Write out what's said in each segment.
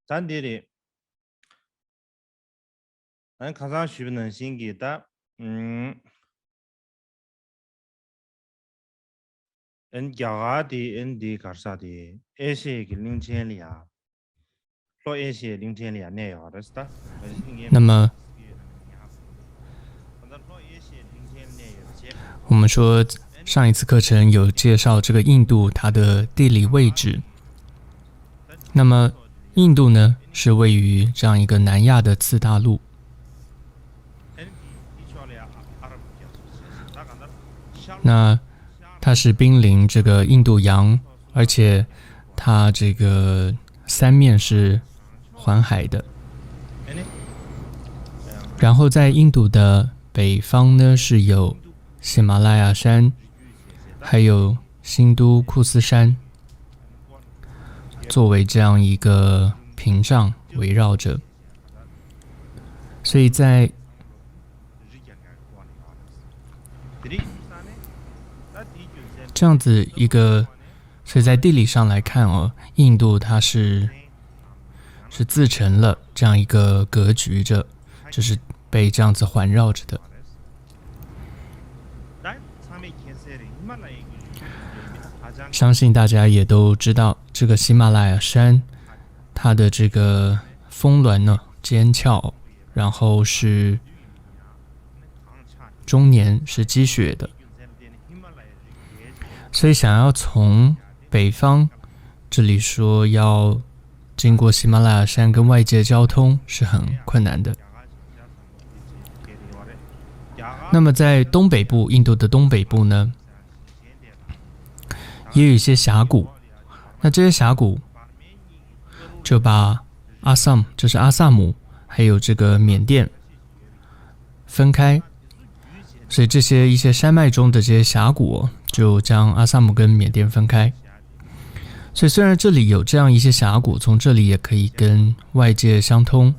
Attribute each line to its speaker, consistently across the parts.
Speaker 1: 잔디리 난 가장 쉽는 신기다. 엔 야가디 엔디 가사디 에시에 링첸리아 로 에시에 링첸리아 네요 알았다.
Speaker 2: 那么我们说上一次课程有介绍这个印度它的地理位置。那么印度呢是位于这样一个南亚的次大陆。那它是濒临这个印度洋，而且它这个三面是环海的。然后在印度的北方呢是有喜马拉雅山，还有新都库斯山，作为这样一个屏障围绕着。所以在这样子一个，所以在地理上来看哦，印度它是自成了这样一个格局着，就是被这样子环绕着的。相信大家也都知道，这个喜马拉雅山，它的这个峰峦呢尖峭，然后是终年是积雪的，所以想要从北方这里说要经过喜马拉雅山跟外界交通是很困难的。那么在东北部，印度的东北部呢，也有一些峡谷。那这些峡谷就把阿萨姆，就是阿萨姆，还有这个缅甸分开。所以这些一些山脉中的这些峡谷就将阿萨姆跟缅甸分开。所以虽然这里有这样一些峡谷，从这里也可以跟外界相通，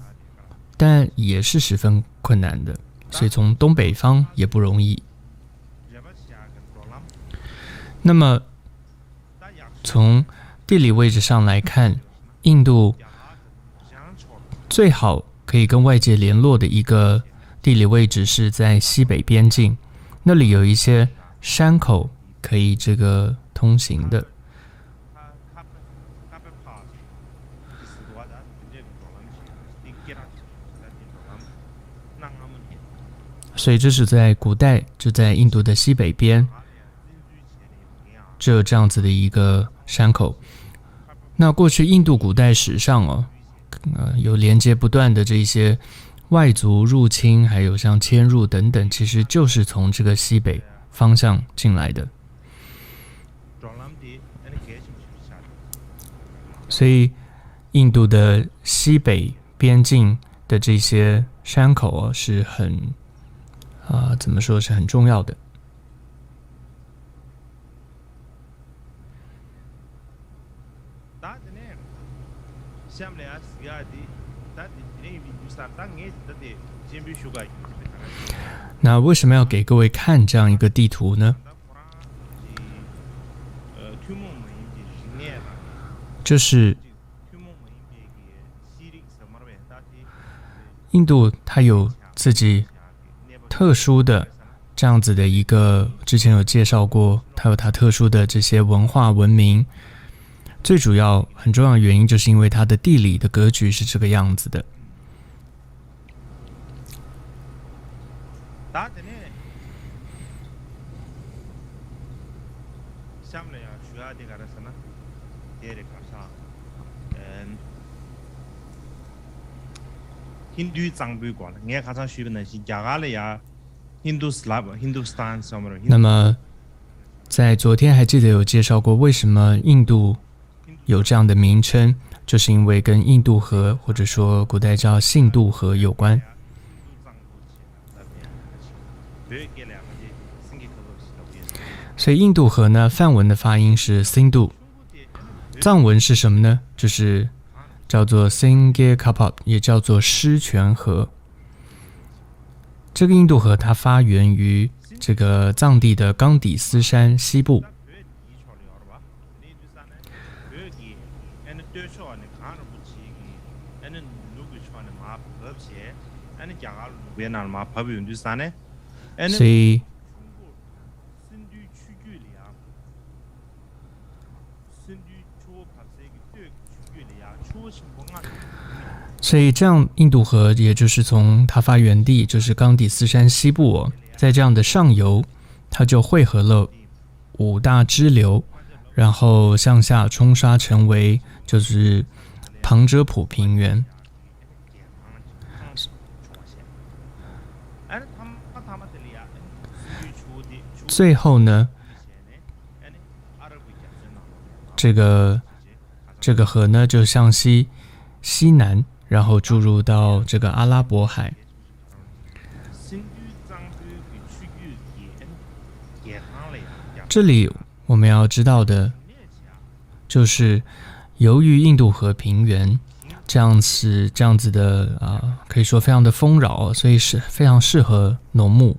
Speaker 2: 但也是十分困难的。所以从东北方也不容易。那么从地理位置上来看，印度最好可以跟外界联络的一个地理位置是在西北边境，那里有一些山口可以这个通行的。所以这是在古代，就在印度的西北边，就有这样子的一个山口。那过去印度古代史上有连接不断的这些外族入侵，还有像迁入等等，其实就是从这个西北方向进来的。所以印度的西北边境的这些山口是很怎么说是很重要的。那为什么要给各位看这样一个地图呢？就是印度它有自己特殊的这样子的一个，之前有介绍过，它有它特殊的这些文化文明。最主要很重要的原因就是因为它的地理的格局是这个样子的。那么在昨天还记得有介绍过，为什么印度有这样的名称，就是因为跟印度河，或者说古代叫信度河有关。所以印度河呢，梵文的发音是 Sindhu， 藏文是什么呢？就是叫做 Singapore， 也叫做狮泉河。这个印度河它发源于这个藏地的冈底斯山西部。
Speaker 1: Any Lugish on the map, Herbs, any Jagal, Vienna, Pabu, do Sane, and
Speaker 2: 所以
Speaker 1: Cindy Chugulia, Cindy Chu Pasig, Chugulia, Chu Shimbonga.
Speaker 2: 所以这样印度河也就是从它发源地就是冈底斯山西部在这样的上游，它就汇合了5大支流，然后向下冲刷成为就是旁遮普平原。最后呢，这个河呢就向西南，然后注入到这个阿拉伯海。这里我们要知道的就是，由于印度河平原这样子的可以说非常的丰饶，所以是非常适合农牧。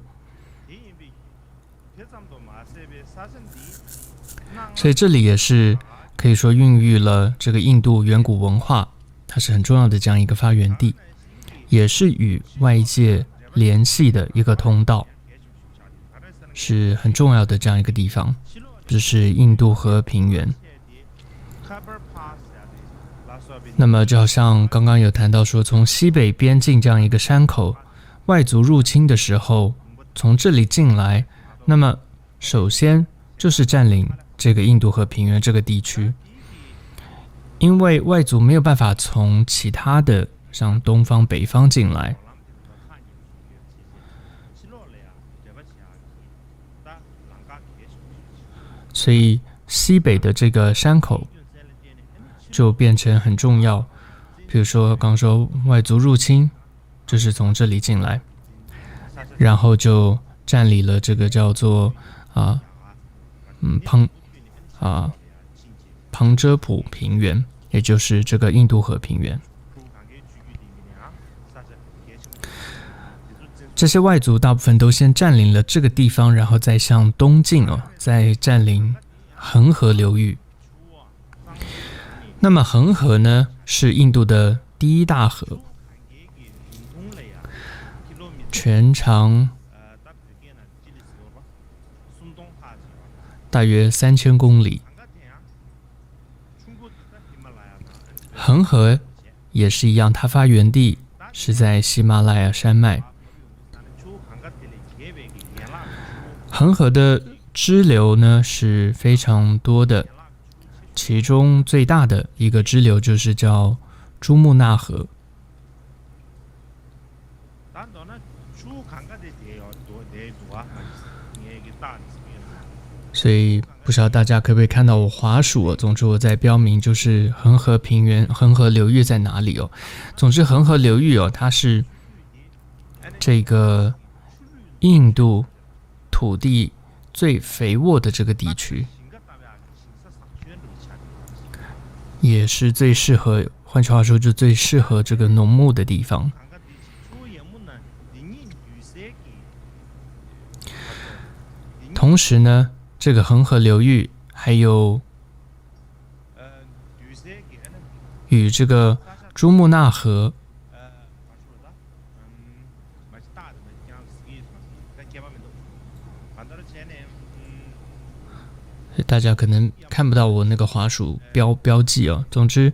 Speaker 2: 所以这里也是可以说孕育了这个印度远古文化，它是很重要的这样一个发源地，也是与外界联系的一个通道，是很重要的这样一个地方。这是印度河平原。那么就好像刚刚有谈到说，从西北边境这样一个山口，外族入侵的时候从这里进来，那么首先就是占领这个印度河平原这个地区，因为外族没有办法从其他的像东方北方进来，所以西北的这个山口就变成很重要。比如说刚说外族入侵就是从这里进来，然后就占领了这个叫做旁遮普平原，也就是这个印度河平原。这些外族大部分都先占领了这个地方，然后再向东进再占领恒河流域。那么恒河呢，是印度的第一大河，全长大约3000公里。恒河也是一样，它发源地是在喜马拉雅山脉。恒河的支流呢是非常多的，其中最大的一个支流就是叫珠穆纳河。所以不知道大家可不可以看到我滑鼠总之我在标明就是恒河平原、恒河流域在哪里总之恒河流域它是这个印度土地最肥沃的这个地区，也是最适合，换句话说就最适合这个农牧的地方。同时呢，这个恒河流域还有与这个珠穆纳河大家可能看不到我那个滑鼠标记总之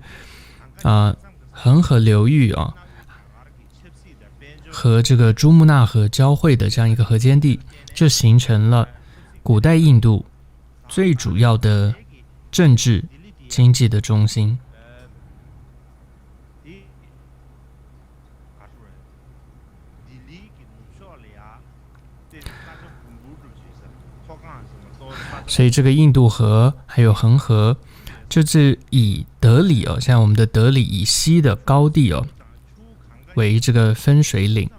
Speaker 2: 恒河流域和这个珠穆纳河交汇的这样一个河间地，就形成了古代印度最主要的政治经济的中心。所以这个印度河还有恒河，就是以德里像我们的德里以西的高地为这个分水岭，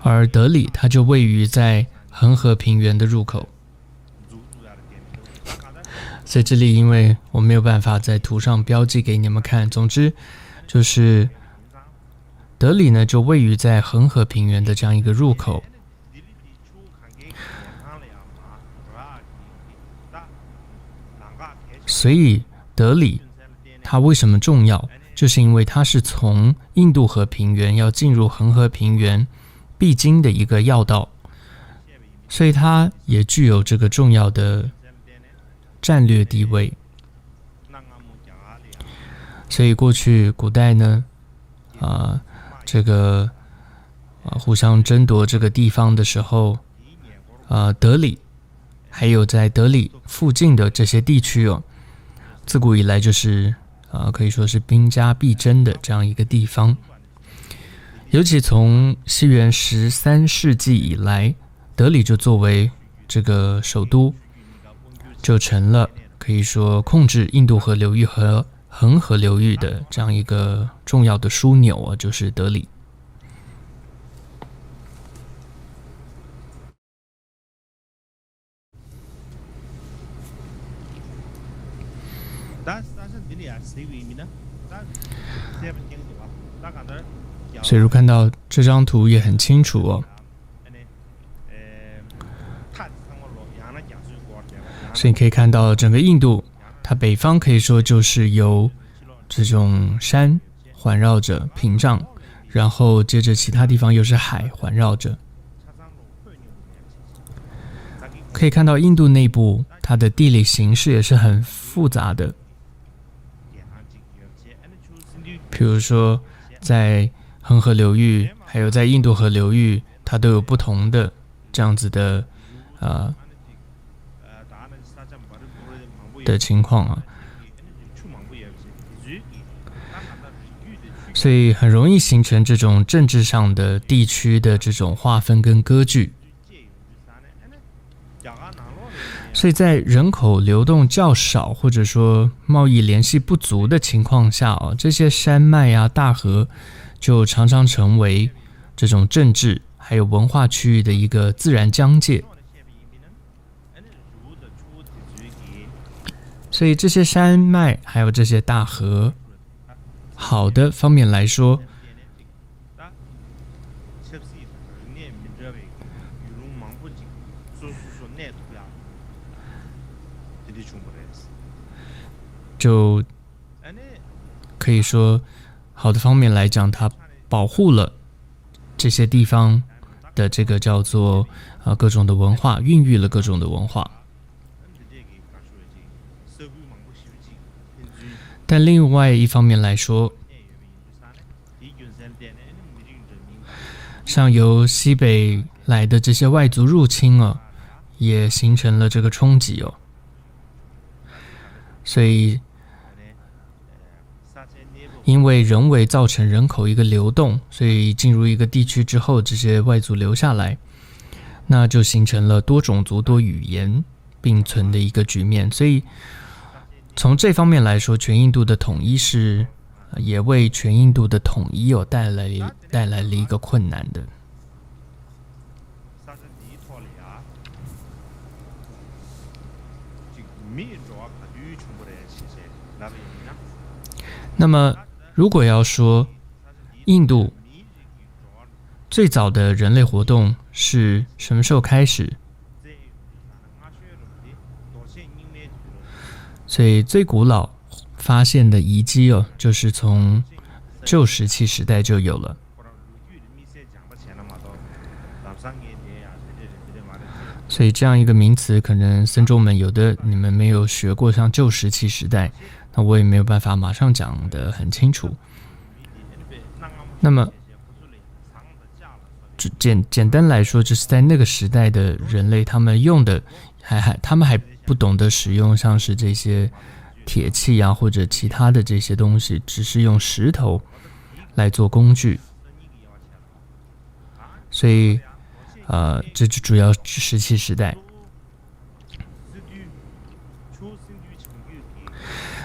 Speaker 2: 而德里它就位于在恒河平原的入口。所以这里因为我没有办法在图上标记给你们看，总之就是德里呢就位于在恒河平原的这样一个入口。所以德里它为什么重要？就是因为它是从印度河平原要进入恒河平原必经的一个要道，所以它也具有这个重要的战略地位。所以过去古代呢，互相争夺这个地方的时候，德里还有在德里附近的这些地区哦，自古以来就是可以说是兵家必争的这样一个地方。尤其从西元13世纪以来，德里就作为这个首都，就成了可以说控制印度河流域和恒河流域的这样一个重要的枢纽啊，就是德里。所以如看到这张图也很清楚哦，所以你可以看到整个印度，它北方可以说就是由这种山环绕着屏障，然后接着其他地方又是海环绕着。可以看到印度内部它的地理形势也是很复杂的，比如说在恒河流域还有在印度河流域，它都有不同的这样子的情况啊，所以很容易形成这种政治上的地区的这种划分跟割据。所以在人口流动较少或者说贸易联系不足的情况下这些山脉啊大河就常常成为这种政治还有文化区域的一个自然疆界。所以这些山脉还有这些大河，好的方面来说，就可以说好的方面来讲，它保护了这些地方的这个叫做各种的文化，孕育了各种的文化。但另外一方面来说，像由西北来的这些外族入侵也形成了这个冲击所以因为人为造成人口一个流动，所以进入一个地区之后，这些外族留下来，那就形成了多种族多语言并存的一个局面。所以从这方面来说，全印度的统一是也为全印度的统一带来了一个困难的。那么如果要说印度最早的人类活动是什么时候开始，所以最古老发现的遗迹就是从旧石器时代就有了。所以这样一个名词，可能僧众们有的你们没有学过，像旧石器时代，那我也没有办法马上讲得很清楚。那么简单来说，就是在那个时代的人类，他们用的他们还不懂得使用像是这些铁器啊或者其他的这些东西，只是用石头来做工具。所以这就主要石器时代。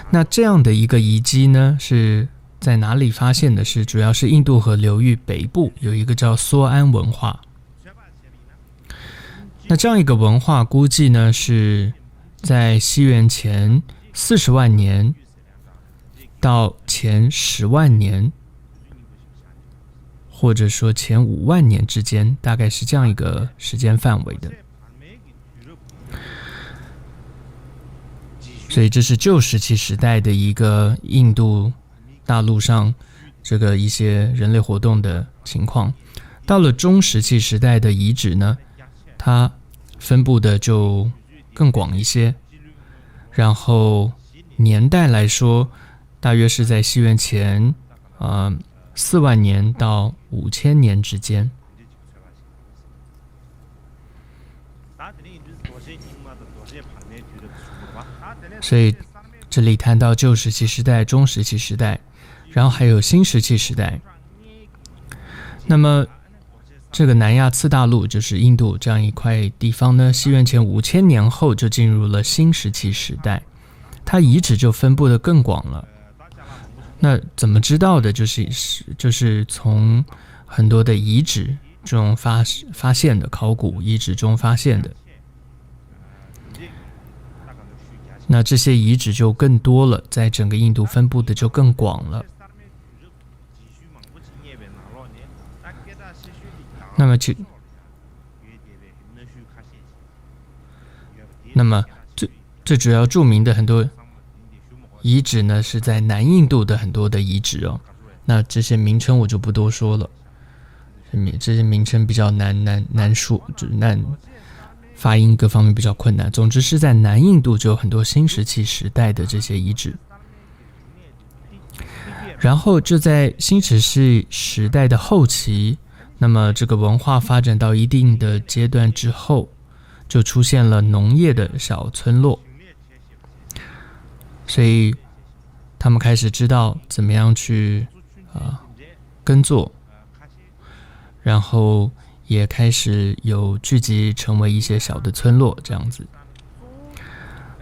Speaker 2: 那这样的一个遗迹呢，是在哪里发现的？是主要是印度河流域北部有一个叫梭安文化。那这样一个文化估计呢，是在西元前40万年到前10万年，或者说前5万年之间，大概是这样一个时间范围的。所以这是旧石器时代的一个印度大陆上这个一些人类活动的情况。到了中石器时代的遗址呢，它分布的就更广一些，然后年代来说大约是在西元前4万年到5000年之间。所以这里谈到旧石器时代、中石器时代，然后还有新石器时代。那么这个南亚次大陆就是印度这样一块地方呢，西元前5000年后就进入了新石器时代，它遗址就分布的更广了。那怎么知道的？就是从很多的遗址中发现的，考古遗址中发现的。那这些遗址就更多了，在整个印度分布的就更广了。那么最主要著名的很多遗址呢，是在南印度的很多的遗址哦。那这些名称我就不多说了，这些名称比较难说，难发音各方面比较困难。总之是在南印度就有很多新石器时代的这些遗址。然后就在新石器时代的后期，那么这个文化发展到一定的阶段之后，就出现了农业的小村落，所以他们开始知道怎么样去耕作，然后也开始有聚集成为一些小的村落这样子。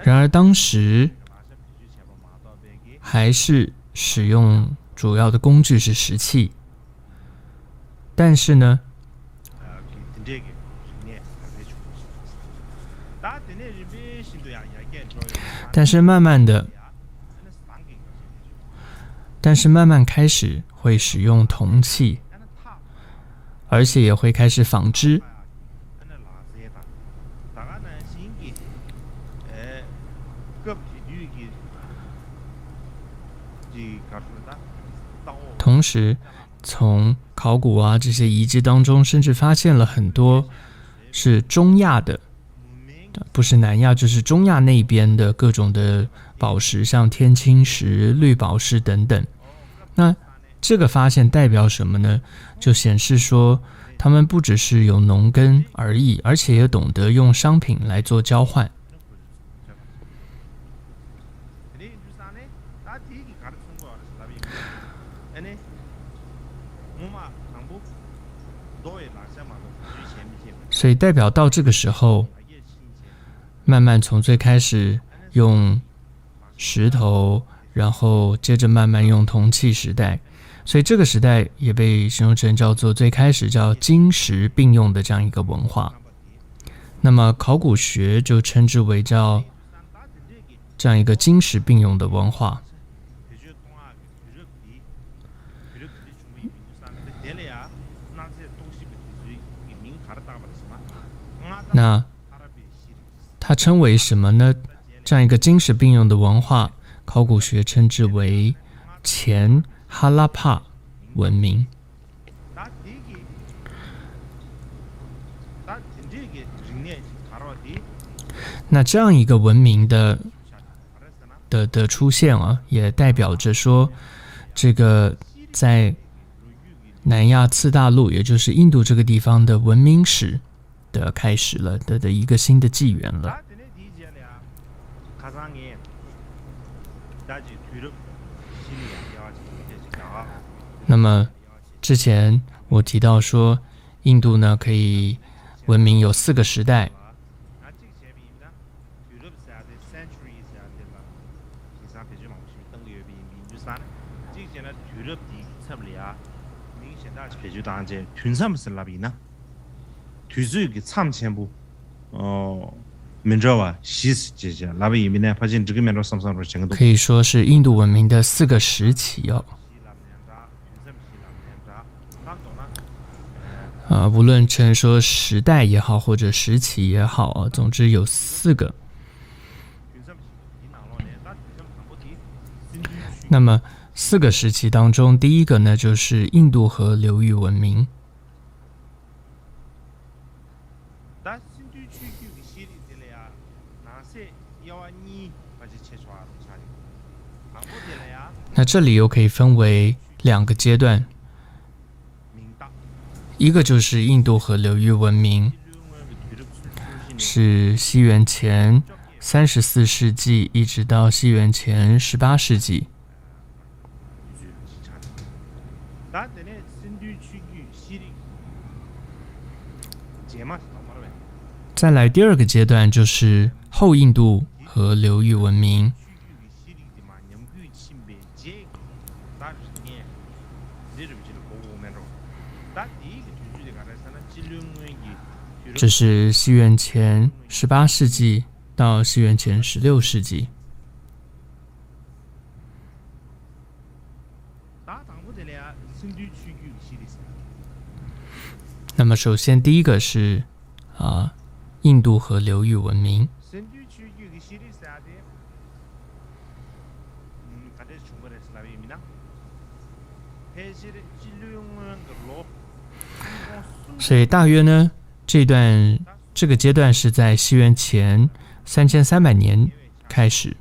Speaker 2: 然而当时还是使用主要的工具是石器，但是呢慢慢开始会使用铜器，而且也会开始纺织。同时从考古这些遗迹当中，甚至发现了很多是中亚的，不是南亚就是中亚那边的各种的宝石，像天青石、绿宝石等等。那这个发现代表什么呢？就显示说他们不只是有农耕而已，而且也懂得用商品来做交换。所以代表到这个时候，慢慢从最开始用石头，然后接着慢慢用铜器时代，所以这个时代也被形容成叫做最开始叫金石并用的这样一个文化。那么考古学就称之为叫这样一个金石并用的文化。那它称为什么呢？这样一个金石并用的文化，考古学称之为前哈拉帕文明。那这样一个文明的出现也代表着说，这个在南亚次大陆，也就是印度这个地方的文明史的开始了的一个新的纪元了。那么之前我提到说，印度呢可以文明有4个时代。可以说是印度文明的4个时期无论称说时代也好，或者时期也好总之有4个。那么4个时期当中，第一个呢就是印度河流域文明。那这里又可以分为2个阶段，一个就是印度河流域文明，是西元前34世纪一直到西元前18世纪。再来第2个阶段就是后印度河流域文明。这是西元前18世纪到西元前16世纪。那么首先第一个是印度河流域文明。所以大约呢，这个阶段是在西元前3300年开始。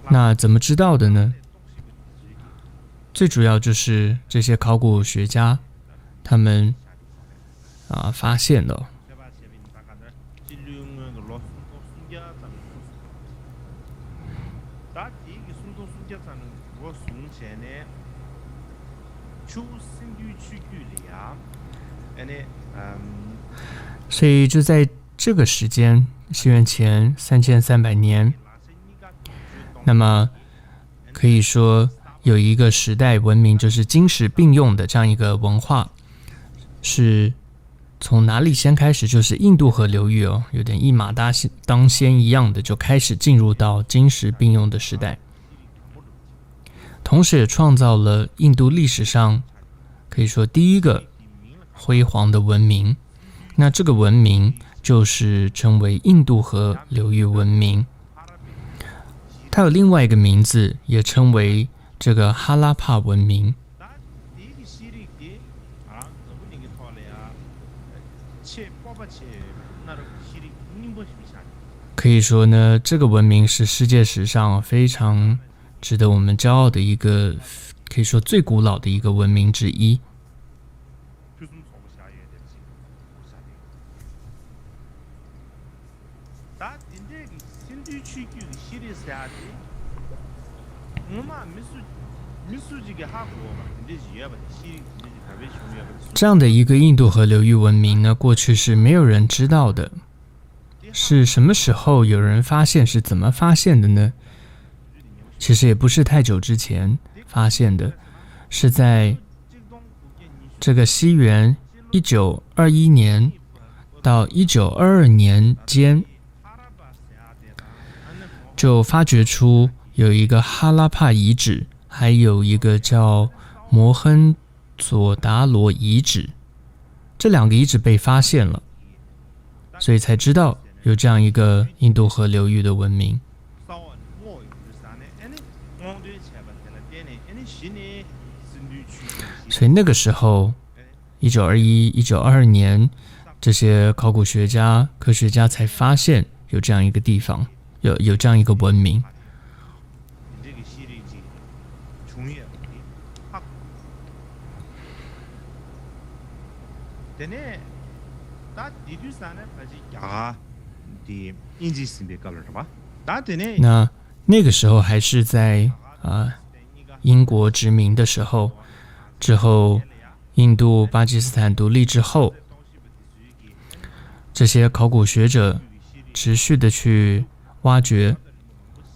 Speaker 2: 那怎么知道的呢？最主要就是这些考古学家他们发现了。所以就在这个时间，西元前3300年，那么可以说有一个时代文明，就是金石并用的这样一个文化，是从哪里先开始？就是印度河流域有点一马当先一样的，就开始进入到金石并用的时代，同时也创造了印度历史上可以说第一个辉煌的文明。那这个文明就是称为印度河流域文明，它有另外一个名字，也称为这个哈拉帕文明。可以说呢，这个文明是世界史上非常值得我们骄傲的一个，可以说最古老的一个文明之一。这样的一个印度河流域文明呢，过去是没有人知道的。是什么时候有人发现？是怎么发现的呢？其实也不是太久之前发现的，是在这个西元1921年到1922年间，就发掘出有一个哈拉帕遗址，还有一个叫摩亨佐达罗遗址，这2个遗址被发现了，所以才知道有这样一个印度河流域的文明。所以那个时候1921、1922年，这些考古学家、科学家才发现有这样一个地方，有这样一个文明。那个时候还是在英国殖民的时候，之后印度、巴基斯坦独立之后，这些考古学者持续的去挖掘，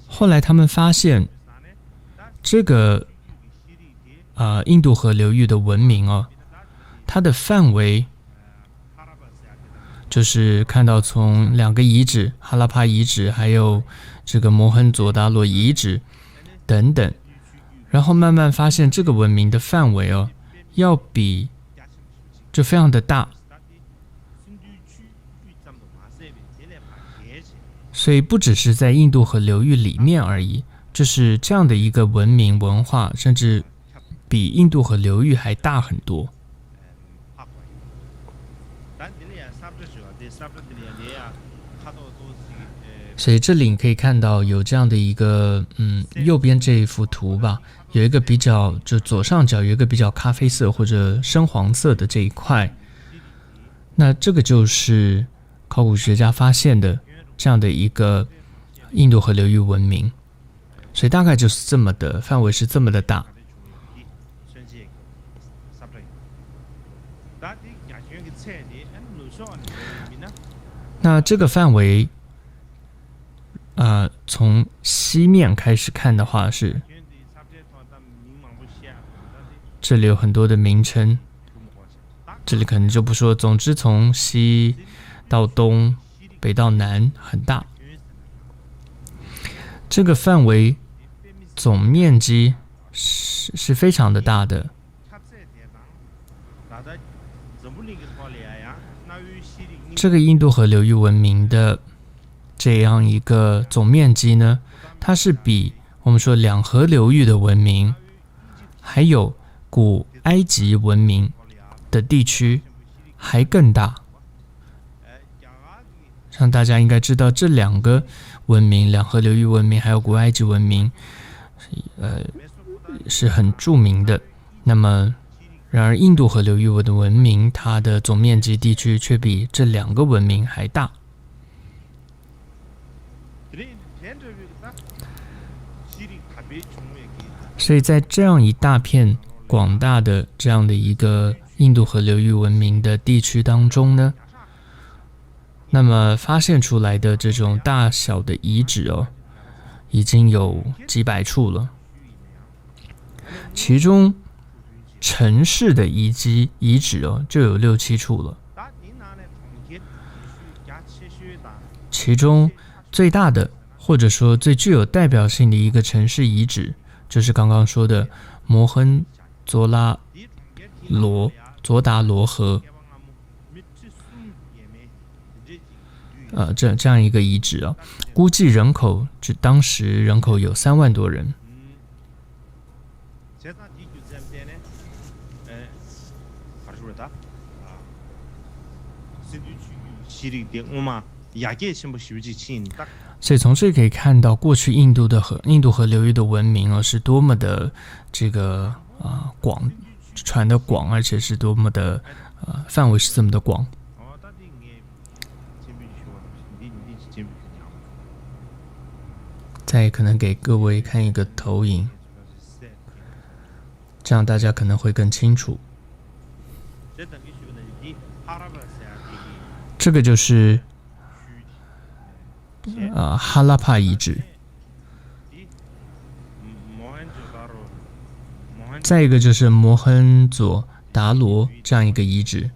Speaker 2: 后来他们发现这个印度河流域的文明它的范围就是看到从2个遗址，哈拉帕遗址还有这个摩亨佐达罗遗址等等，然后慢慢发现这个文明的范围要比就非常的大，所以不只是在印度河流域里面而已，就是这样的一个文明文化，甚至比印度河流域还大很多。所以这里你可以看到有这样的一个右边这一幅图吧，有一个比较，就左上角有一个比较咖啡色或者深黄色的这一块，那这个就是考古学家发现的这样的一个印度河流域文明，所以大概就是这么的范围是这么的大。那这个范围从西面开始看的话是，这里有很多的名称，这里可能就不说，总之从西到东，北到南很大。这个范围总面积是非常的大的。这个印度河流域文明的这样一个总面积呢，它是比我们说两河流域的文明，还有古埃及文明的地区还更大。让大家应该知道，这两个文明，两河流域文明还有古埃及文明，是很著名的。那么然而印度河流域的文明，它的总面积地区却比这两个文明还大。所以在这样一大片广大的这样的一个印度河流域文明的地区当中呢，那么发现出来的这种大小的遗址已经有几百处了，其中城市的遗址就有6、7处了。其中最大的或者说最具有代表性的一个城市遗址，就是刚刚说的摩亨佐达罗河，这样一个遗址估计人口当时人口有3万多人。所以从这里可以看到，过去印度河流域的文明是多么的这个广，传的广，而且是多么的范围是这么的广。再可能给各位看一个投影，这样大家可能会更清楚。这个就是哈拉帕遗址，再一个就是摩亨佐达罗这样一个遗址，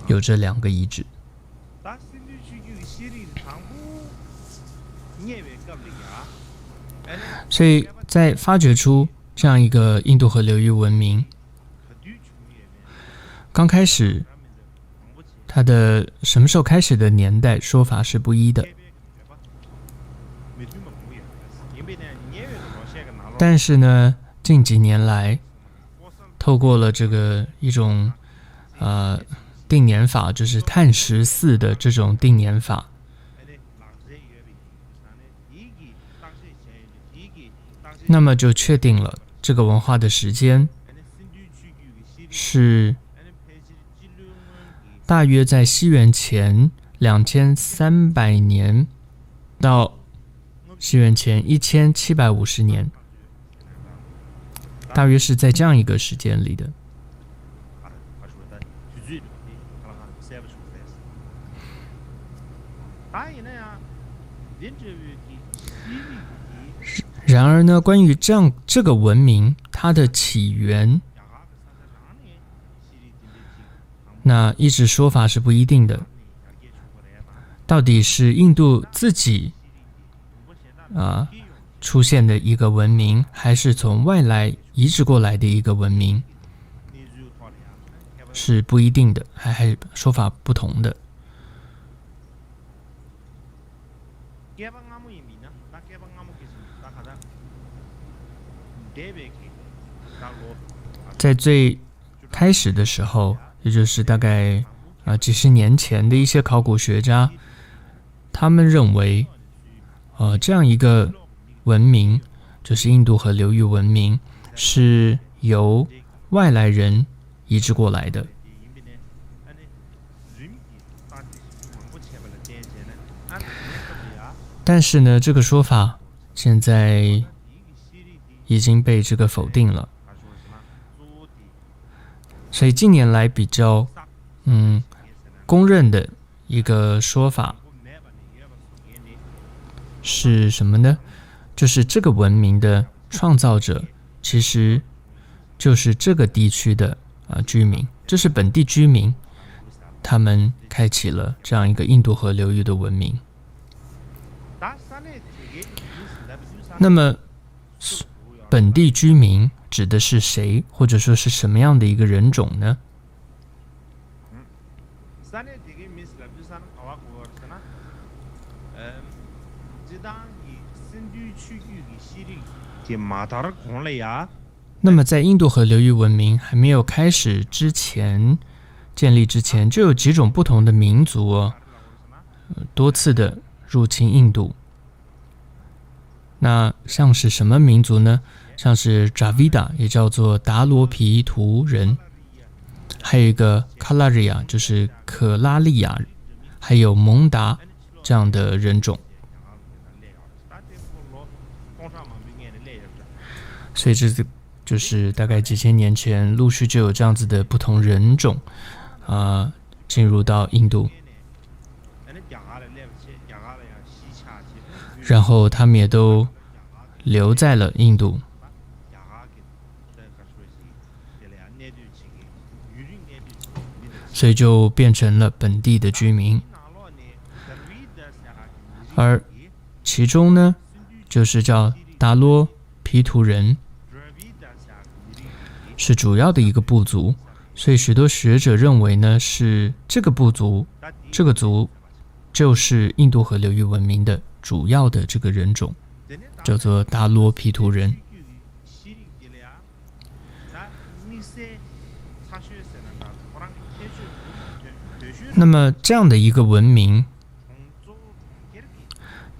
Speaker 2: 有这2个遗址。所以在发掘出这样一个印度河流域文明，刚开始它的什么时候开始的年代说法是不一的，但是呢，近几年来透过了这个一种定年法，就是碳14的这种定年法，那么就确定了这个文化的时间是大约在西元前2300年到西元前1750年，大约是在这样一个时间里的。然而呢，关于这个文明它的起源，那一直说法是不一定的。到底是印度自己出现的一个文明，还是从外来移植过来的一个文明，是不一定的，还说法不同的。在最开始的时候，也就是大概几十年前的一些考古学家，他们认为，这样一个文明，就是印度河流域文明，是由外来人移植过来的。但是呢，这个说法现在已经被这个否定了。所以近年来比较公认的一个说法是什么呢？就是这个文明的创造者其实就是这个地区的居民，这是本地居民，他们开启了这样一个印度河流域的文明。那么本地居民指的是谁，或者说是什么样的一个人种呢？那么在印度河流域文明还没有开始之前，建立之前，就有几种不同的民族多次的入侵印度。那像是什么民族呢？像是 Dravida， 也叫做达罗毗荼人，还有一个 Kalaria， 就是可拉利亚，还有蒙达这样的人种。所以这就是大概几千年前陆续就有这样子的不同人种进入到印度，然后他们也都留在了印度。所以就变成了本地的居民。而其中呢，就是叫达罗毗荼人，是主要的一个部族。所以许多学者认为呢，是这个部族，这个族就是印度河流域文明的主要的这个人种，叫做达罗毗荼人。那么这样的一个文明，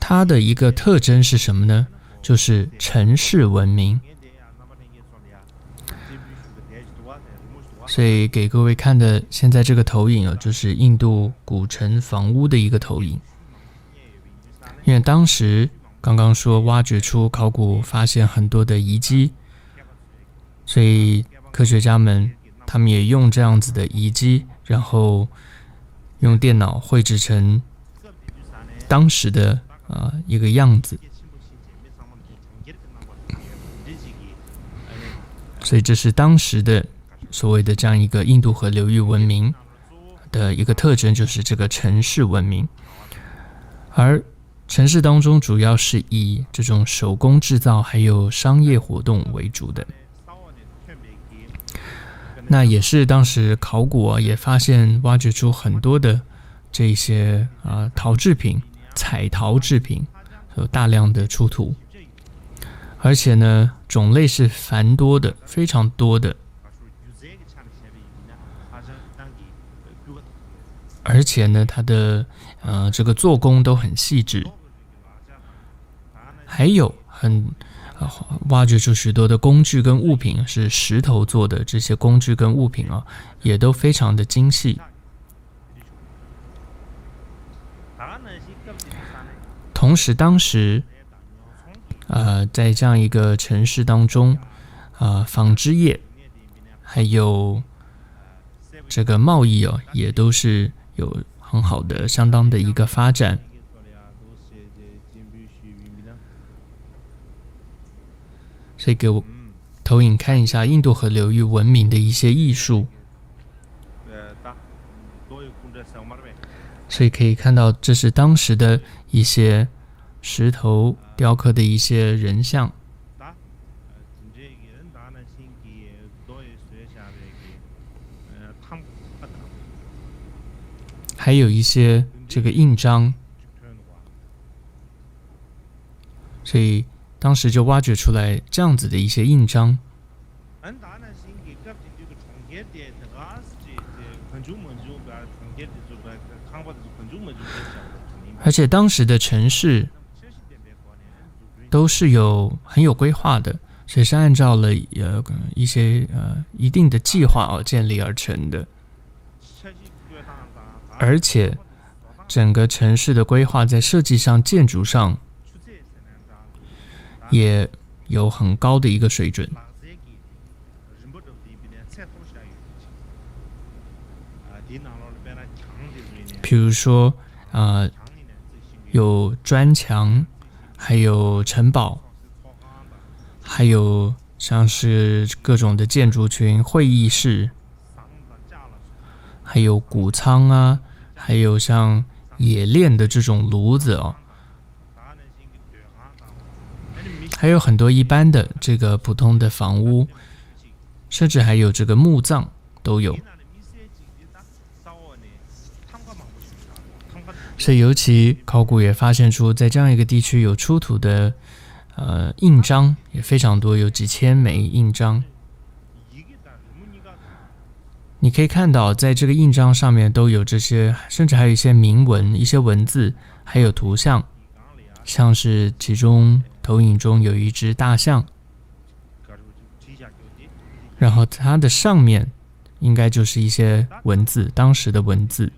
Speaker 2: 它的一个特征是什么呢？就是城市文明。所以给各位看的现在这个投影就是印度古城房屋的一个投影。因为当时刚刚说挖掘出考古发现很多的遗迹，所以科学家们他们也用这样子的遗迹，然后用电脑绘制成当时的一个样子。所以这是当时的所谓的这样一个印度河流域文明的一个特征，就是这个城市文明。而城市当中主要是以这种手工制造还有商业活动为主的。那也是当时考古也发现挖掘出很多的这些陶制品、彩陶制品，有大量的出土，而且呢种类是繁多的，非常多的，而且呢它的这个做工都很细致，还有挖掘出许多的工具跟物品是石头做的，这些工具跟物品也都非常的精细。同时当时在这样一个城市当中纺织业还有这个贸易也都是有很好的相当的一个发展。所以给我投影看一下印度河流域文明的一些艺术。所以可以看到这是当时的一些石头雕刻的一些人像，还有一些这个印章，所以当时就挖掘出来这样子的一些印章。而且当时的城市都是很有规划的，所以是按照了一些一定的计划建立而成的。而且整个城市的规划在设计上、建筑上也有很高的一个水准。比如说有砖墙，还有城堡，还有像是各种的建筑群、会议室，还有谷仓啊，还有像冶炼的这种炉子哦，还有很多一般的这个普通的房屋，甚至还有这个墓葬都有。所以尤其考古也发现出，在这样一个地区有出土的印章也非常多，有几千枚印章。你可以看到，在这个印章上面都有这些，甚至还有一些铭文、一些文字，还有图像，像是其中投影中有一只大象，然后它的上面应该就是一些文字，当时的文字。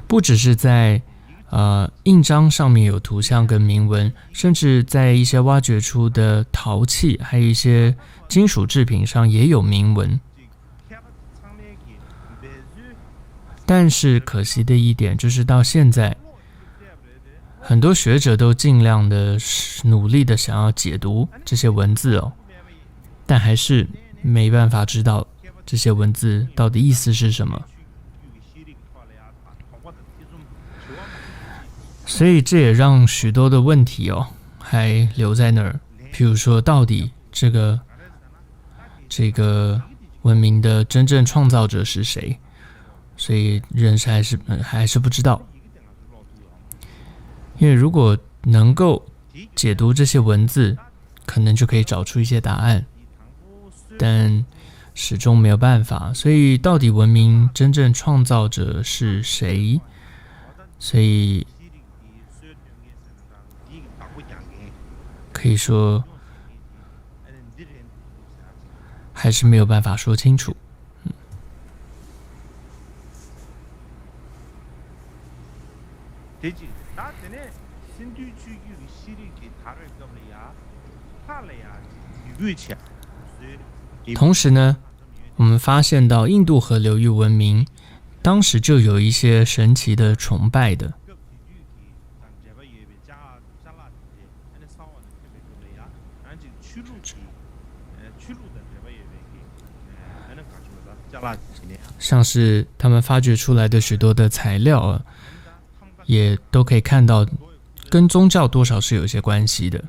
Speaker 2: 不只是在印章上面有图像跟铭文，甚至在一些挖掘出的陶器，还有一些金属制品上也有铭文。但是可惜的一点就是到现在，很多学者都尽量的努力的想要解读这些文字哦，但还是没办法知道这些文字到底意思是什么。所以这也让许多的问题还留在那儿，譬如说到底这个文明的真正创造者是谁，所以人还是不知道。因为如果能够解读这些文字，可能就可以找出一些答案，但始终没有办法。所以到底文明真正创造者是谁？所以可以说还是没有办法说清楚。同时呢，我们发现到印度河流域文明当时就有一些神奇的崇拜的。像是他们发掘出来的许多的材料也都可以看到跟宗教多少是有一些关系的。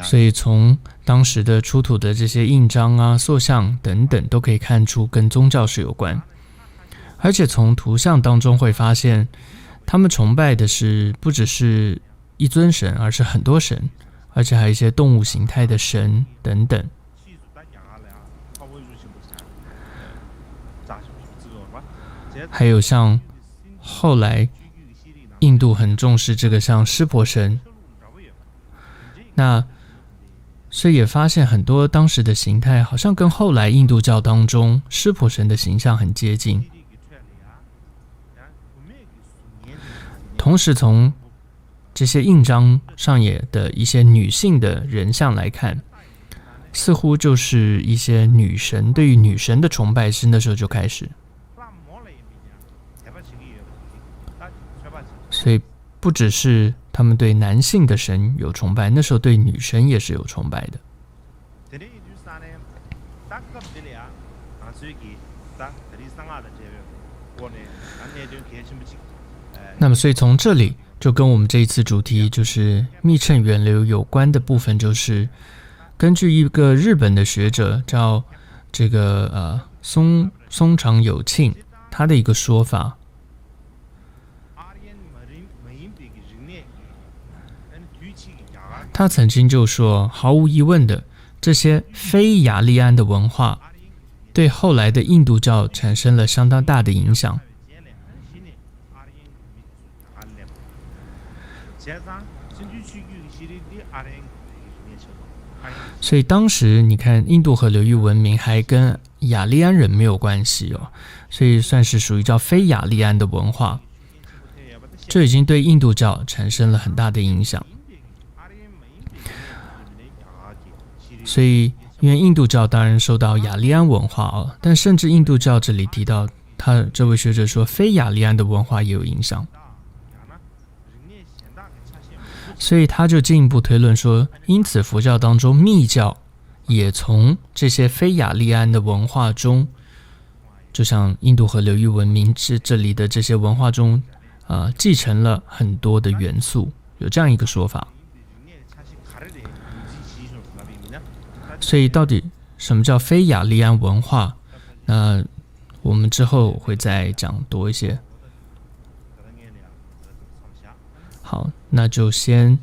Speaker 2: 所以从当时的出土的这些印章啊、塑像等等，都可以看出跟宗教是有关。而且从图像当中会发现，他们崇拜的是不只是一尊神，而是很多神，而且还有一些动物形态的神等等。还有像后来印度很重视这个像湿婆神，那所以也发现很多当时的形态好像跟后来印度教当中湿婆神的形象很接近。同时从这些印章上也的一些女性的人像来看，似乎就是一些女神，对于女神的崇拜是那时候就开始。所以不只是他们对男性的神有崇拜，那时候对女神也是有崇拜的。那么所以从这里就跟我们这一次主题就是密乘源流有关的部分，就是根据一个日本的学者叫这个松长友庆他的一个说法，他曾经就说，毫无疑问的，这些非雅利安的文化对后来的印度教产生了相当大的影响。所以当时你看，印度河流域文明还跟雅利安人没有关系哦，所以算是属于叫非雅利安的文化，这已经对印度教产生了很大的影响。所以因为印度教当然受到雅利安文化哦，但甚至印度教这里提到，他这位学者说非雅利安的文化也有影响。所以他就进一步推论说，因此佛教当中密教也从这些非雅利安的文化中，就像印度河流域文明这里的这些文化中继承了很多的元素，有这样一个说法。所以到底什么叫非雅利安文化，那我们之后会再讲多一些。好，那就先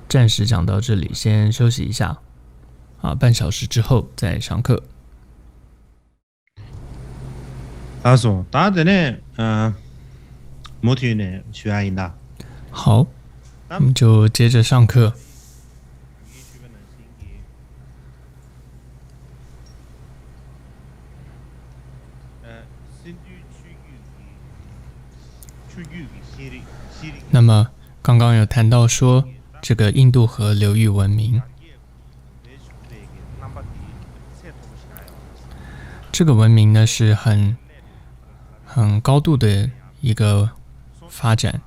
Speaker 2: 暂时讲到这里，先休息一下半小时之后再上课。好，我们就接着上课。那么刚刚有谈到说，这个印度河流域文明，这个文明呢是很高度的一个发展，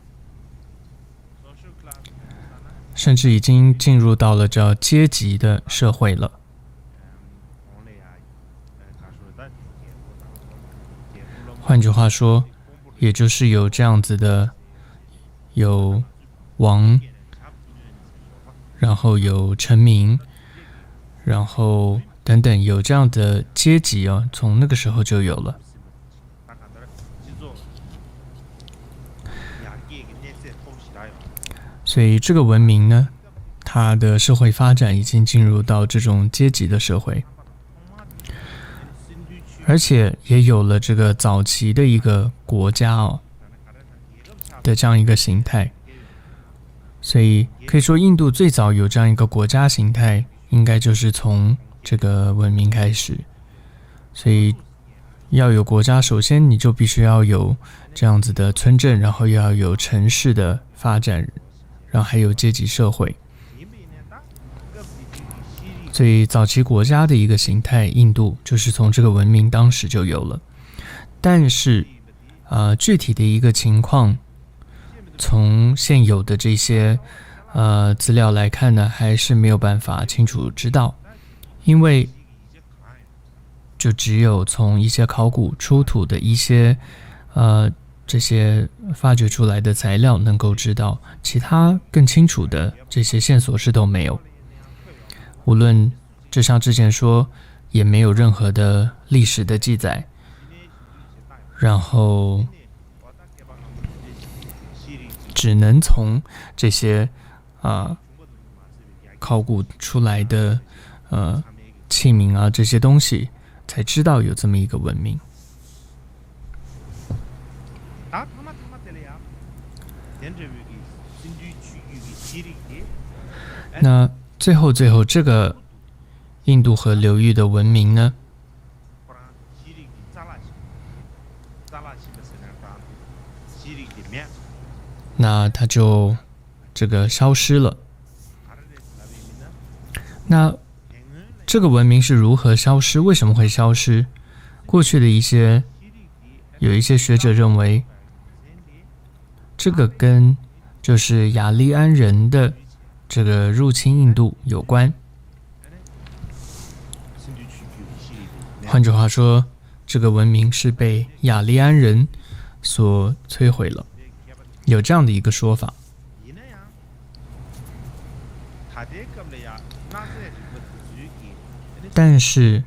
Speaker 2: 甚至已经进入到了叫阶级的社会了。换句话说，也就是有这样子的，有王，然后有臣民，然后等等，有这样的阶级哦，从那个时候就有了。所以这个文明呢，它的社会发展已经进入到这种阶级的社会，而且也有了这个早期的一个国家的这样一个形态。所以可以说印度最早有这样一个国家形态，应该就是从这个文明开始。所以要有国家，首先你就必须要有这样子的村镇，然后又要有城市的发展，然后还有阶级社会。所以早期国家的一个形态，印度就是从这个文明当时就有了。但是具体的一个情况，从现有的这些资料来看呢，还是没有办法清楚知道，因为就只有从一些考古出土的一些这些发掘出来的材料能够知道，其他更清楚的这些线索是都没有。无论就像之前说，也没有任何的历史的记载，然后只能从这些考古出来的器皿啊这些东西，才知道有这么一个文明。那最后这个印度河流域的文明呢，那它就这个消失了。那这个文明是如何消失？为什么会消失？过去的有一些学者认为，这个跟就是雅利安人的这个入侵印度有关。换句话说，这个文明是被雅利安人所摧毁了，有这样的一个说法。但是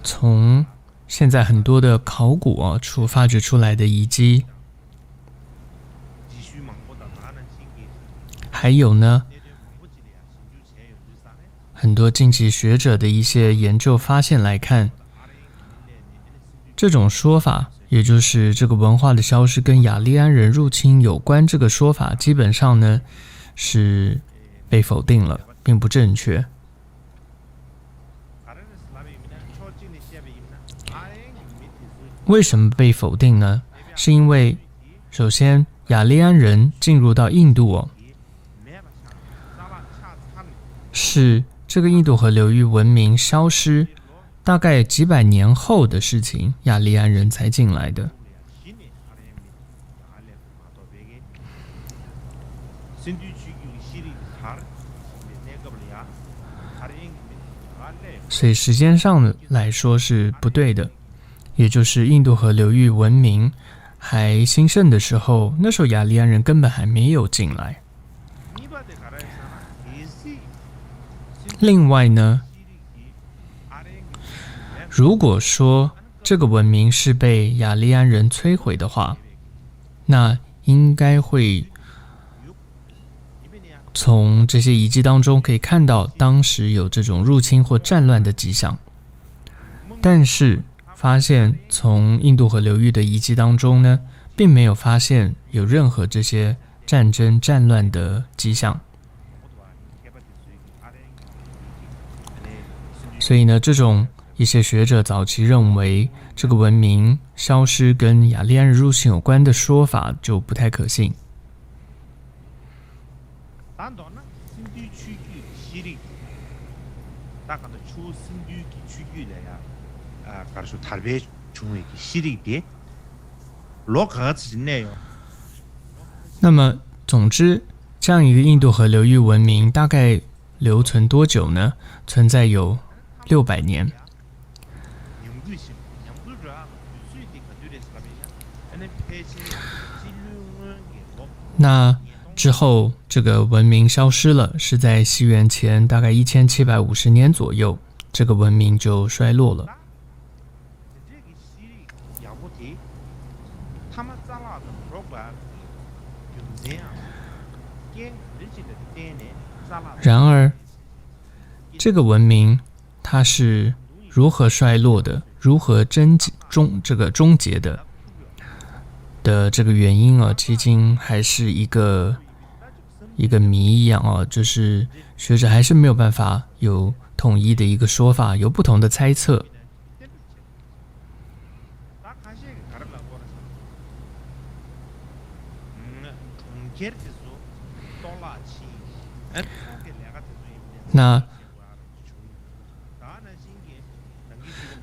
Speaker 2: 从现在很多的考古发掘出来的遗迹，还有呢很多近期学者的一些研究发现来看，这种说法，也就是这个文化的消失跟雅利安人入侵有关，这个说法基本上呢是被否定了，并不正确。为什么被否定呢？是因为首先雅利安人进入到印度是这个印度河流域文明消失大概几百年后的事情，雅利安人才进来的。所以时间上来说是不对的，也就是印度河流域文明还兴盛的时候，那时候雅利安人根本还没有进来。另外呢，如果说这个文明是被雅利安人摧毁的话，那应该会从这些遗迹当中可以看到当时有这种入侵或战乱的迹象，但是发现从印度河流域的遗迹当中呢，并没有发现有任何这些战争战乱的迹象。所以呢，这种一些学者早期认为这个文明消失跟雅利安人入侵有关的说法就不太可信。那么总之，这样一个印度河流域文明大概留存多久呢？存在有600年。那之后这个文明消失了，是在西元前大概1750年左右，这个文明就衰落了。然而这个文明它是如何衰落的，如何终结的这个原因迄今还是一个谜一样就是学者还是没有办法有统一的一个说法，有不同的猜测。那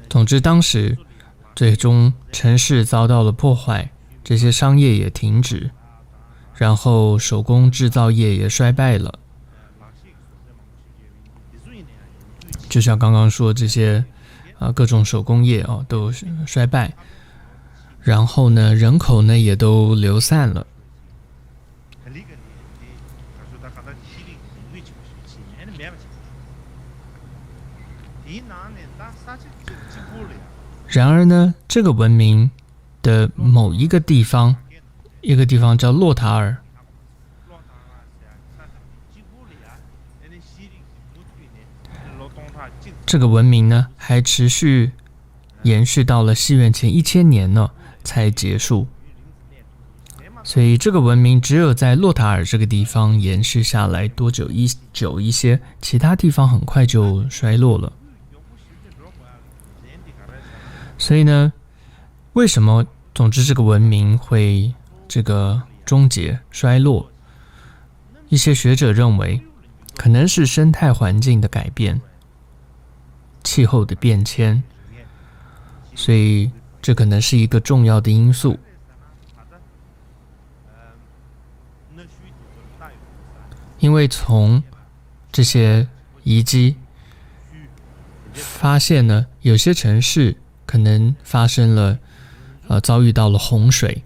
Speaker 2: 总之当时最终城市遭到了破坏，这些商业也停止，然后手工制造业也衰败了，就像刚刚说这些各种手工业都衰败，然后呢人口呢也都流散了。然而呢，这个文明的某一个地方，一个地方叫洛塔尔，这个文明呢还持续延续到了西元前1000年呢才结束，所以这个文明只有在洛塔尔这个地方延续下来多久一些，其他地方很快就衰落了。所以呢，为什么总之这个文明会这个终结衰落？一些学者认为可能是生态环境的改变，气候的变迁，所以这可能是一个重要的因素。因为从这些遗迹发现呢，有些城市可能发生了遭遇到了洪水，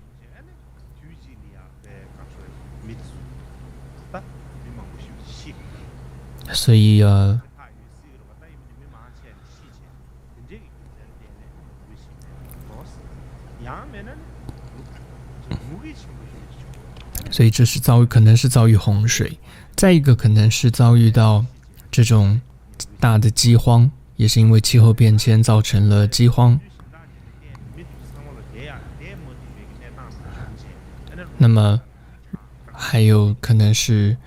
Speaker 2: 所以所以这是可能是遭遇洪水，再一个可能是遭遇到这种大的饥荒，也是因为气候变迁造成了饥荒。那么还有可能是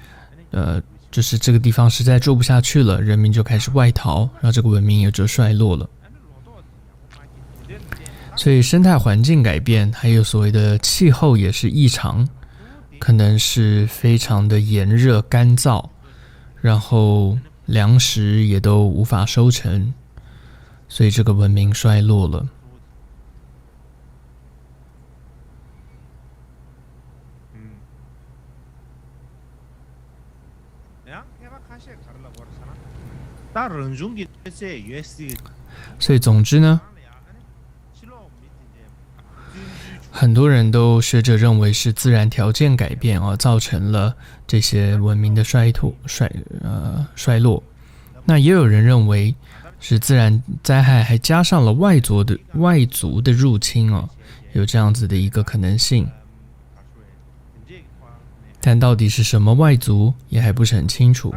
Speaker 2: 就是这个地方实在住不下去了，人民就开始外逃，然后这个文明也就衰落了。所以生态环境改变，还有所谓的气候也是异常，可能是非常的炎热干燥，然后粮食也都无法收成，所以这个文明衰落了。所以总之呢，很多人都学者认为是自然条件改变造成了这些文明的衰落。那也有人认为是自然灾害还加上了外族的入侵有这样子的一个可能性。但到底是什么外族也还不是很清楚。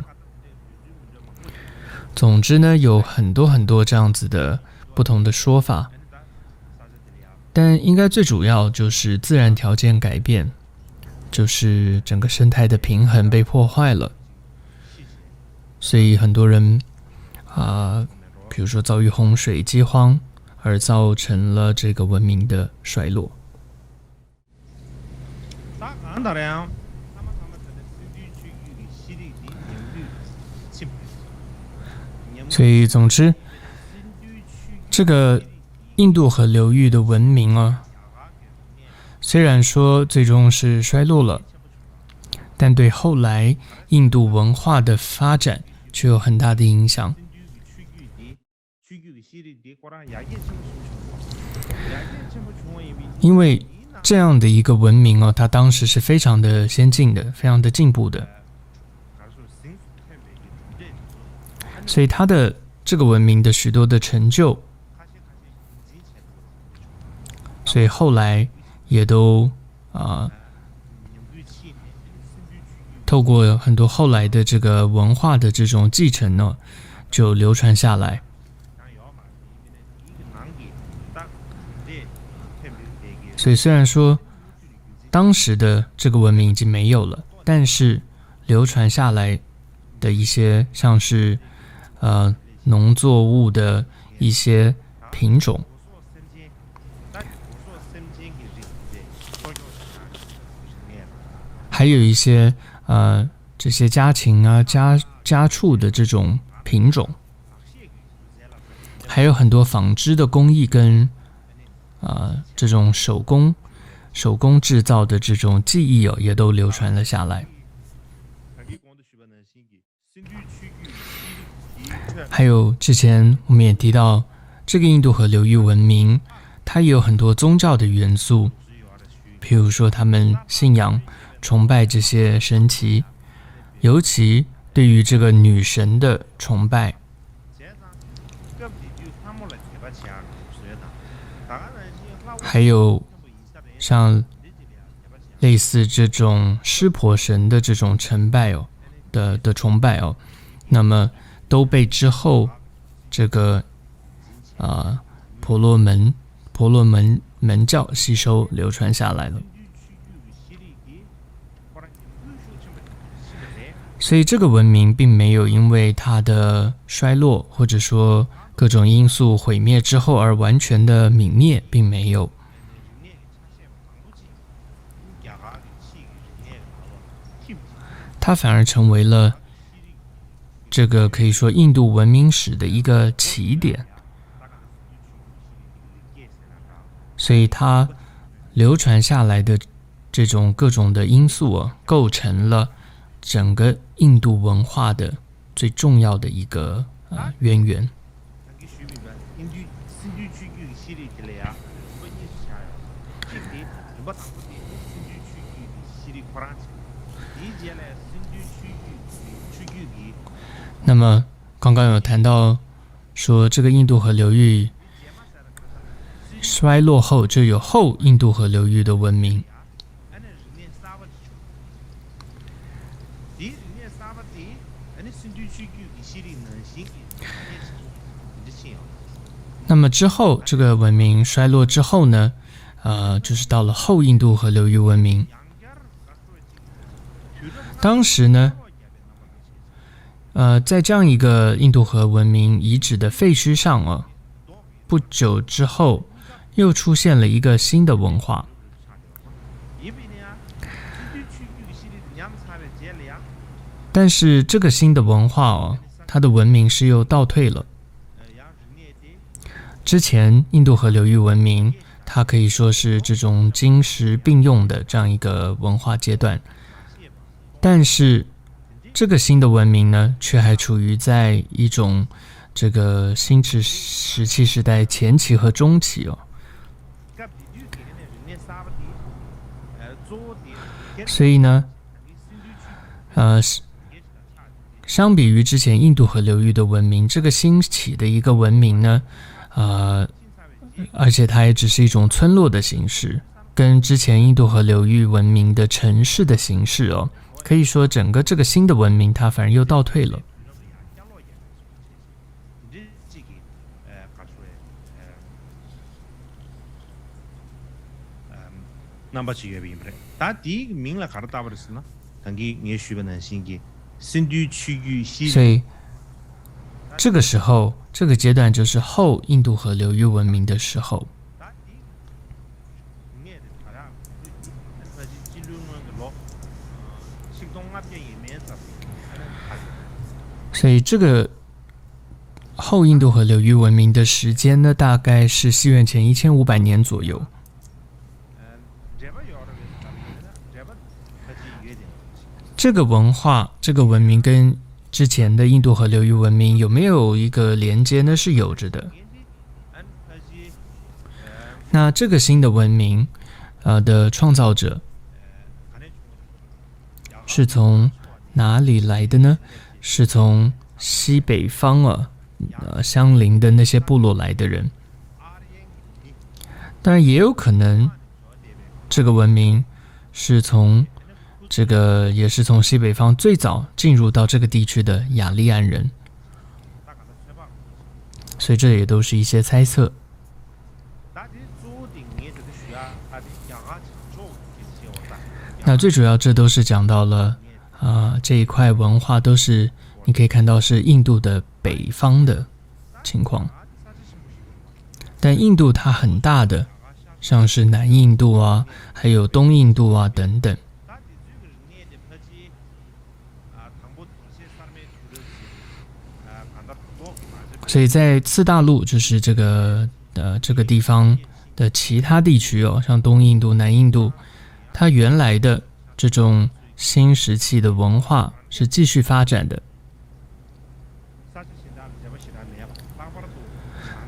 Speaker 2: 总之呢，有很多这样子的不同的说法，但应该最主要就是自然条件改变，就是整个生态的平衡被破坏了，所以很多人比如说遭遇洪水、饥荒，而造成了这个文明的衰落。所以总之，这个印度河流域的文明虽然说最终是衰落了，但对后来印度文化的发展却有很大的影响。因为这样的一个文明它当时是非常的先进的，非常的进步的，所以它的这个文明的许多的成就，所以后来也都透过很多后来的这个文化的这种继承呢，就流传下来。所以虽然说当时的这个文明已经没有了，但是流传下来的一些像是农作物的一些品种，还有一些这些家禽家畜的这种品种，还有很多纺织的工艺跟这种手工制造的这种技艺也都流传了下来。还有之前我们也提到，这个印度河流域文明，它也有很多宗教的元素，譬如说他们信仰、崇拜这些神祇，尤其对于这个女神的崇拜。还有像类似这种湿婆神的这种崇拜的崇拜那么都被之后这个婆罗门门教吸收流传下来了。所以这个文明并没有因为它的衰落或者说各种因素毁灭之后而完全的泯灭，并没有。它反而成为了这个可以说印度文明史的一个起点，所以它流传下来的这种各种的因素构成了整个印度文化的最重要的一个渊源。那么刚刚有谈到说，这个印度河流域衰落后，就有后印度河流域的文明。那么之后，这个文明衰落之后呢，就是到了后印度河流域文明。当时呢，在这样一个印度河文明遗址的废墟上不久之后，又出现了一个新的文化。但是这个新的文化它的文明是又倒退了。之前印度河流域文明，它可以说是这种金石并用的这样一个文化阶段，但是这个新的文明呢，却还处于在一种这个新石器时代前期和中期所以呢，相比于之前印度河流域的文明，这个兴起的一个文明呢，而且它也只是一种村落的形式，跟之前印度河流域文明的城市的形式可以说整个这个新的文明它反而又倒退了。所以这个时候，这个阶段就是后印度河流域文明的时候。所以这个后印度河流域文明的时间呢，大概是西元前1500年左右。这个文化、这个文明跟之前的印度河流域文明有没有一个连接呢？是有着的。那这个新的文明的创造者是从哪里来的呢？是从西北方相邻的那些部落来的人。当然也有可能这个文明是从也是从西北方最早进入到这个地区的雅利安人，所以这也都是一些猜测。那最主要这都是讲到了这一块文化都是你可以看到是印度的北方的情况，但印度它很大的，像是南印度还有东印度等等。所以在次大陆，就是这个地方的其他地区像东印度、南印度，它原来的这种新石器的文化是继续发展的。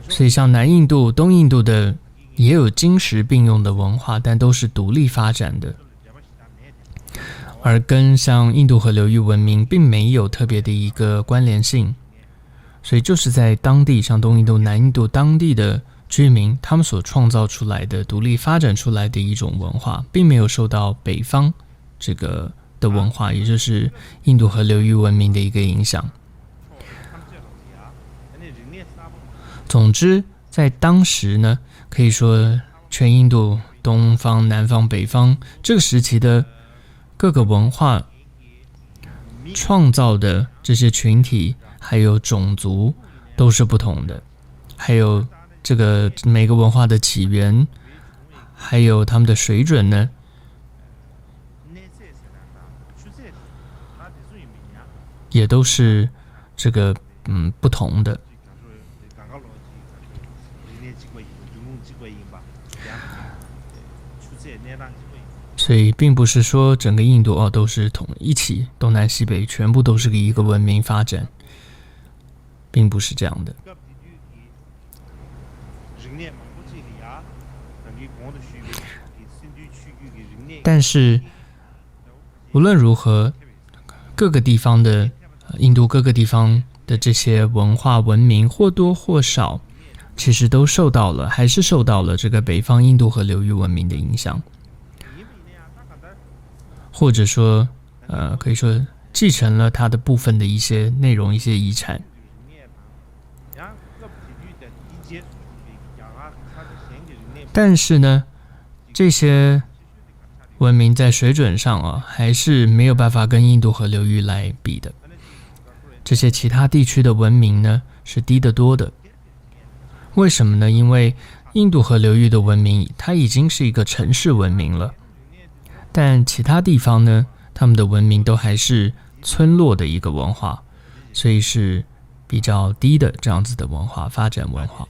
Speaker 2: 所以像南印度、东印度的也有金石并用的文化，但都是独立发展的，而跟像印度河流域文明并没有特别的一个关联性。所以就是在当地，像东印度、南印度当地的居民，他们所创造出来的、独立发展出来的一种文化，并没有受到北方这个的文化，也就是印度河流域文明的一个影响。总之，在当时呢，可以说全印度东方、南方、北方这个时期的各个文化创造的这些群体还有种族都是不同的，还有这个每个文化的起源还有他们的水准呢，也都是这个不同的。所以并不是说整个印度都是一起东南西北全部都是一个文明发展，并不是这样的。但是无论如何，各个地方的印度各个地方的这些文化文明或多或少其实都还是受到了这个北方印度河流域文明的影响，或者说可以说继承了它的部分的一些内容、一些遗产。但是呢，这些文明在水准上还是没有办法跟印度河流域来比的。这些其他地区的文明呢，是低得多的。为什么呢？因为印度河流域的文明，它已经是一个城市文明了，但其他地方呢，他们的文明都还是村落的一个文化，所以是比较低的这样子的文化发展文化。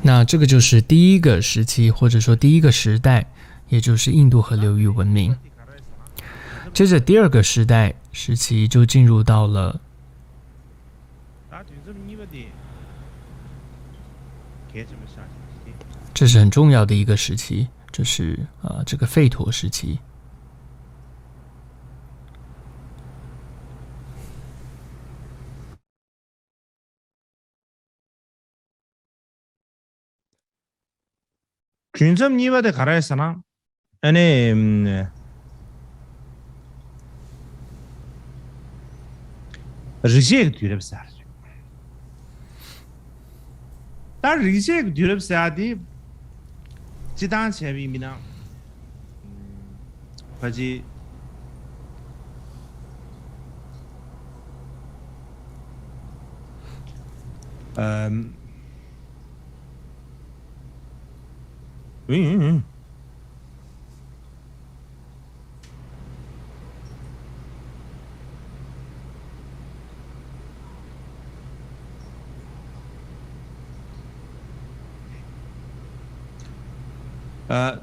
Speaker 2: 那这个就是第一个时期，或者说第一个时代，也就是印度河流域文明。接着第二个时期就进入到了这是很重要的一个时期，就是这个吠陀时期。
Speaker 1: 균섬 니바데 가라에서나 아니 reject diyor sadece. Da reject diyor sadece. Cidan sevimina. Peki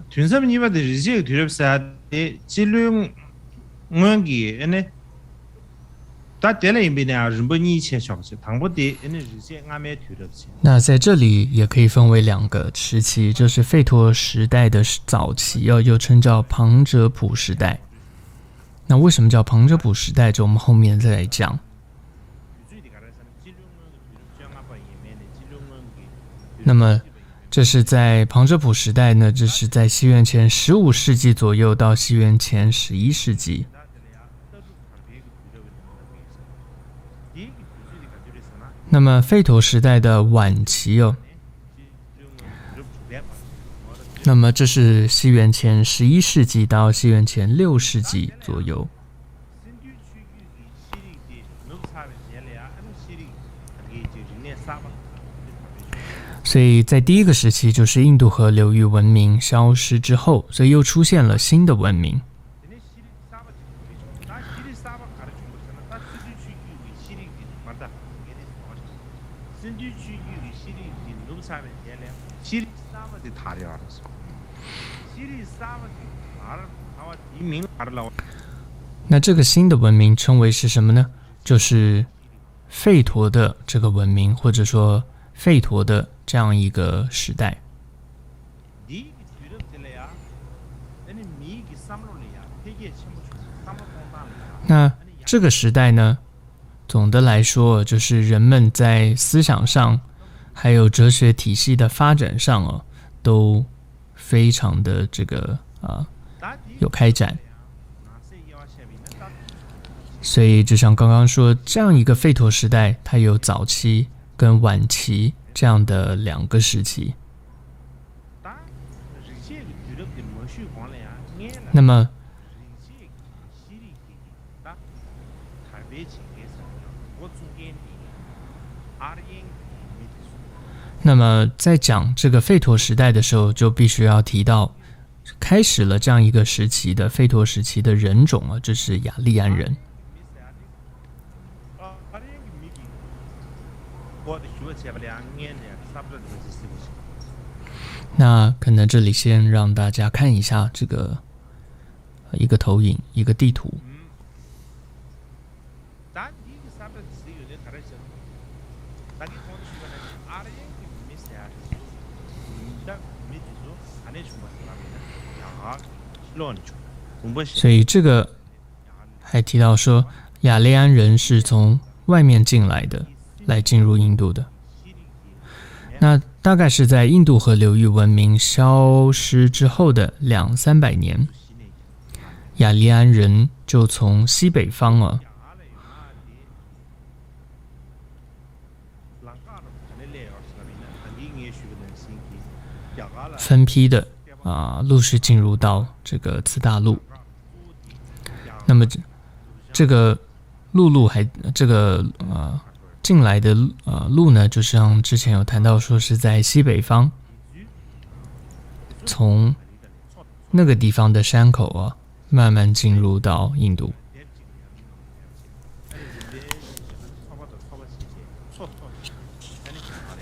Speaker 1: 균섬 니바데 reject diyor sadece. Cilung ngongi ene
Speaker 2: 那在这里也可以分为两个时期，就是吠陀时代的早期，又称叫旁遮普时代。那为什么叫旁遮普时代？就我们后面再来讲。那么这是在旁遮普时代呢，这是在西元前15世纪左右到西元前11世纪。那么吠陀时代的晚期那么这是西元前11世纪到西元前6世纪左右。所以在第一个时期，就是印度河流域文明消失之后，所以又出现了新的文明。那这个新的文明称为是什么呢？就是吠陀的这个文明，或者说吠陀的这样一个时代。那这个时代呢，总的来说就是人们在思想上还有哲学体系的发展上都非常的有开展。所以就像刚刚说，这样一个吠陀时代，它有早期跟晚期这样的两个时期。那么在讲这个吠陀时代的时候，就必须要提到开始了这样一个时期的吠陀时期的人种这是雅利安人。那可能这里先让大家看一下这个一个投影，一个地图。所以这个还提到说，雅利安人是从外面进来的，来进入印度的。那大概是在印度河流域文明消失之后的200-300年，雅利安人就从西北方分批的陆续进入到这个次大陆。那么这个陆还这个进来的路呢，就像之前有谈到说是在西北方，从那个地方的山口慢慢进入到印度。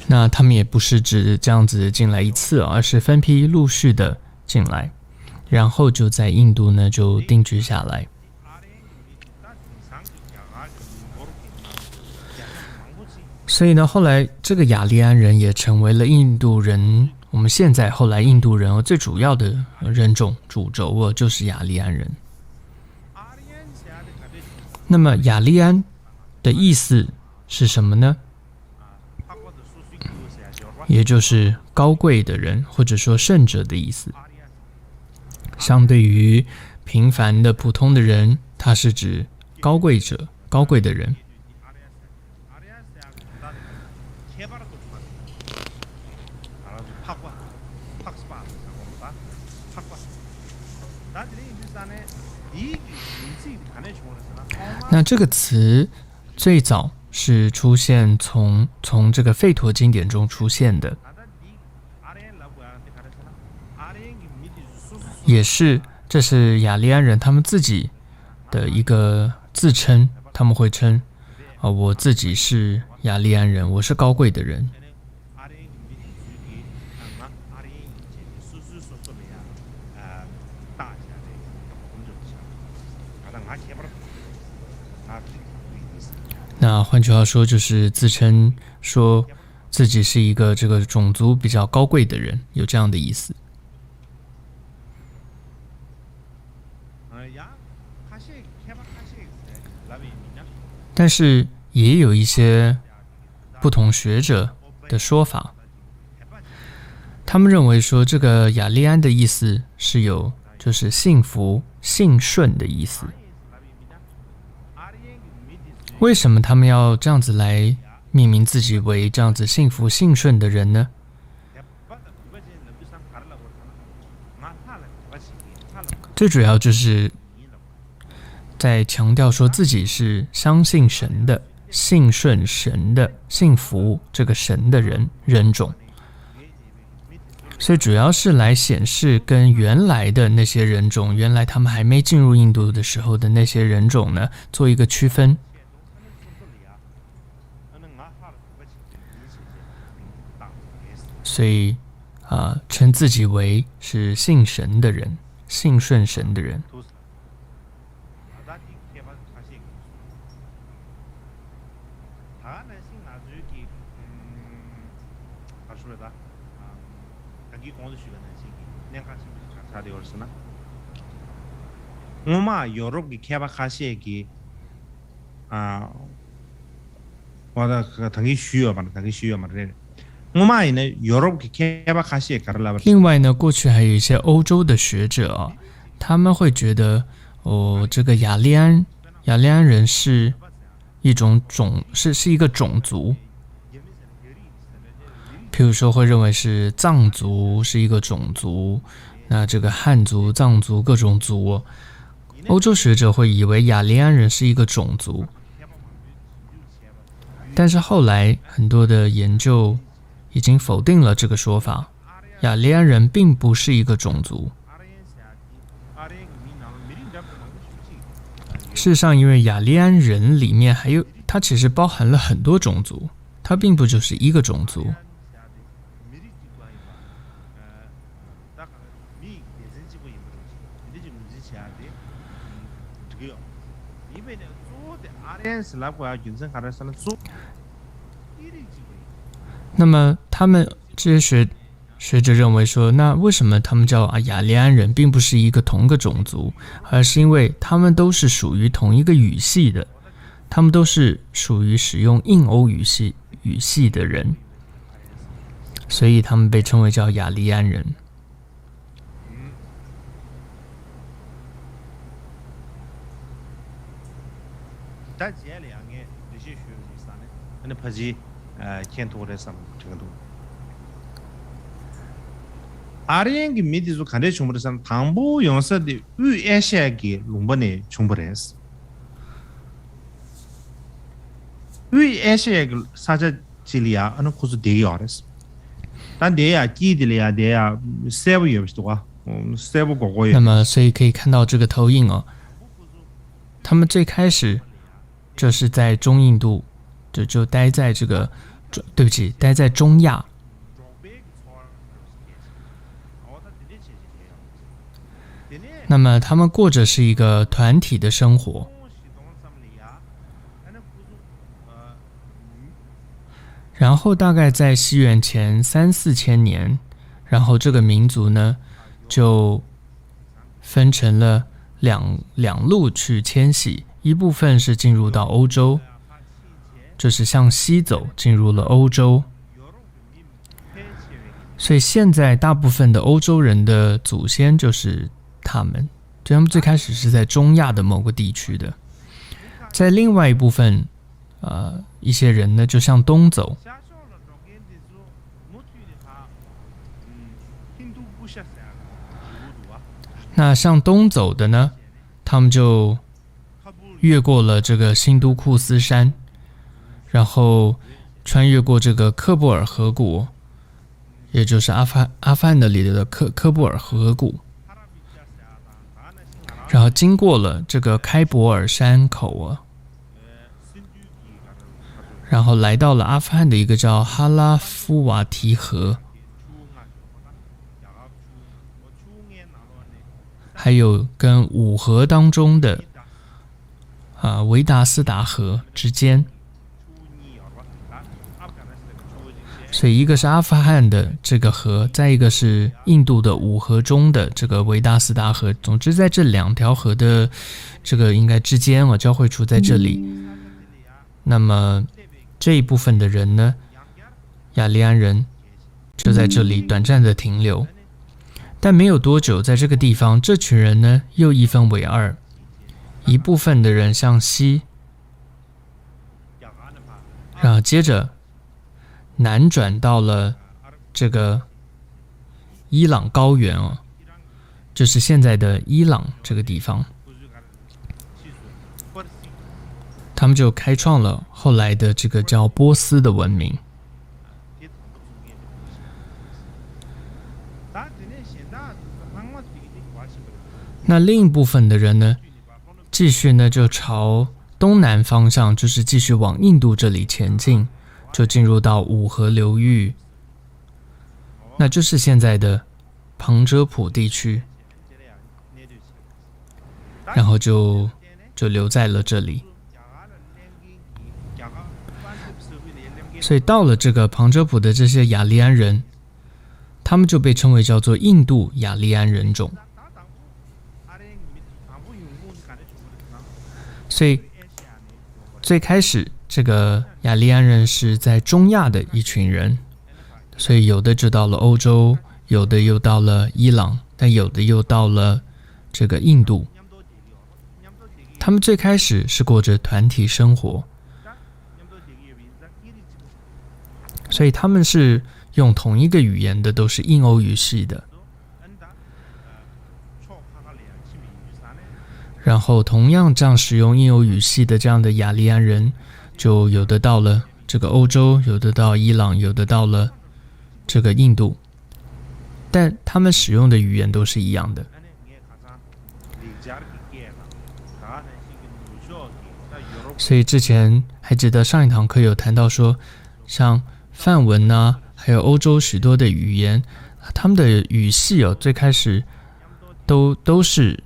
Speaker 2: 那他们也不是只这样子进来一次，而是分批陆续的进来，然后就在印度呢就定居下来。所以呢，后来这个雅利安人也成为了印度人，我们现在后来印度人最主要的人种主轴就是雅利安人。那么雅利安的意思是什么呢？也就是高贵的人，或者说圣者的意思。相对于平凡的普通的人，它是指高贵者、高贵的人。那这个词最早是出现从这个吠陀经典中出现的，这是雅利安人他们自己的一个自称，他们会称我自己是雅利安人，我是高贵的人。那换句话说，就是自称说自己是一个这个种族比较高贵的人，有这样的意思。但是也有一些不同学者的说法，他们认为说这个雅利安的意思是有就是幸福、幸顺的意思。为什么他们要这样子来命名自己为这样子幸福幸顺的人呢？最主要就是在强调说自己是相信神的、信顺神的、信服这个神的人种，所以主要是来显示跟原来的那些人种，原来他们还没进入印度的时候的那些人种呢，做一个区分。所以称自己为是信神的人，信顺神的人。另外呢，过去还有一些欧洲的学者他们会觉得这个雅利安人是一种是一个种族，譬如说会认为是藏族是一个种族，那这个汉族、藏族各种族欧洲学者会以为雅利安人是一个种族，但是后来很多的研究已经否定了这个说法，雅利安人并不是一个种族。事实上，因为雅利安人里面它其实包含了很多种族，它并不就是一个种族。那么他们这些学者认为说，那为什么他们叫雅利安人，并不是一个同个种族，而是因为他们都是属于同一个语系的，他们都是属于使用印欧语系的人，所以他们被称为叫雅利安人。
Speaker 1: 但这两个这些学生呢，那拍起见多的什么程度？아리엔기 미디도 간데 충분해서 당부 영서의 위에시아기 롱번에 충분했어. 위에시아기 사자 질이야 어느 곳에 되게 어렸어. 단 내야 기들이야 내야 세부 옆도가 세부 고고에.
Speaker 2: 那么所以可以看到这个投影哦，他们最开始就是在中印度，就待在这个，对不起，待在中亚。那么他们过着是一个团体的生活，然后大概在西元前3-4千年，然后这个民族呢就分成了两路去迁徙，一部分是进入到欧洲，就是向西走进入了欧洲，所以现在大部分的欧洲人的祖先就是他们最开始是在中亚的某个地区的，在另外一部分一些人呢就向东走，那向东走的呢，他们就越过了这个新都库斯山，然后穿越过这个喀布尔河谷，也就是阿富汗那里的喀布尔河谷，然后经过了这个开伯尔山口然后来到了阿富汗的一个叫哈拉夫瓦提河，还有跟五河当中的维达斯达河之间，所以一个是阿富汗的这个河，再一个是印度的五河中的这个维达斯达河。总之，在这两条河的这个应该之间交汇处在这里。那么这一部分的人呢，雅利安人就在这里短暂的停留，但没有多久，在这个地方，这群人呢又一分为二，一部分的人向西，然后接着南转到了这个伊朗高原就是现在的伊朗这个地方，他们就开创了后来的这个叫波斯的文明。那另一部分的人呢，继续呢就朝东南方向，就是继续往印度这里前进，就进入到五河流域，那就是现在的旁遮普地区，然后就留在了这里。所以到了这个旁遮普的这些雅利安人，他们就被称为叫做印度雅利安人种。所以最开始这个雅利安人是在中亚的一群人，所以有的就到了欧洲，有的又到了伊朗，但有的又到了这个印度。他们最开始是过着团体生活，所以他们是用同一个语言的，都是印欧语系的。然后同样这样使用印欧语系的这样的雅利安人，就有的到了这个欧洲，有的到伊朗，有的到了这个印度，但他们使用的语言都是一样的。所以之前还记得上一堂课有谈到说，像梵文啊，还有欧洲许多的语言，他们的语系最开始都是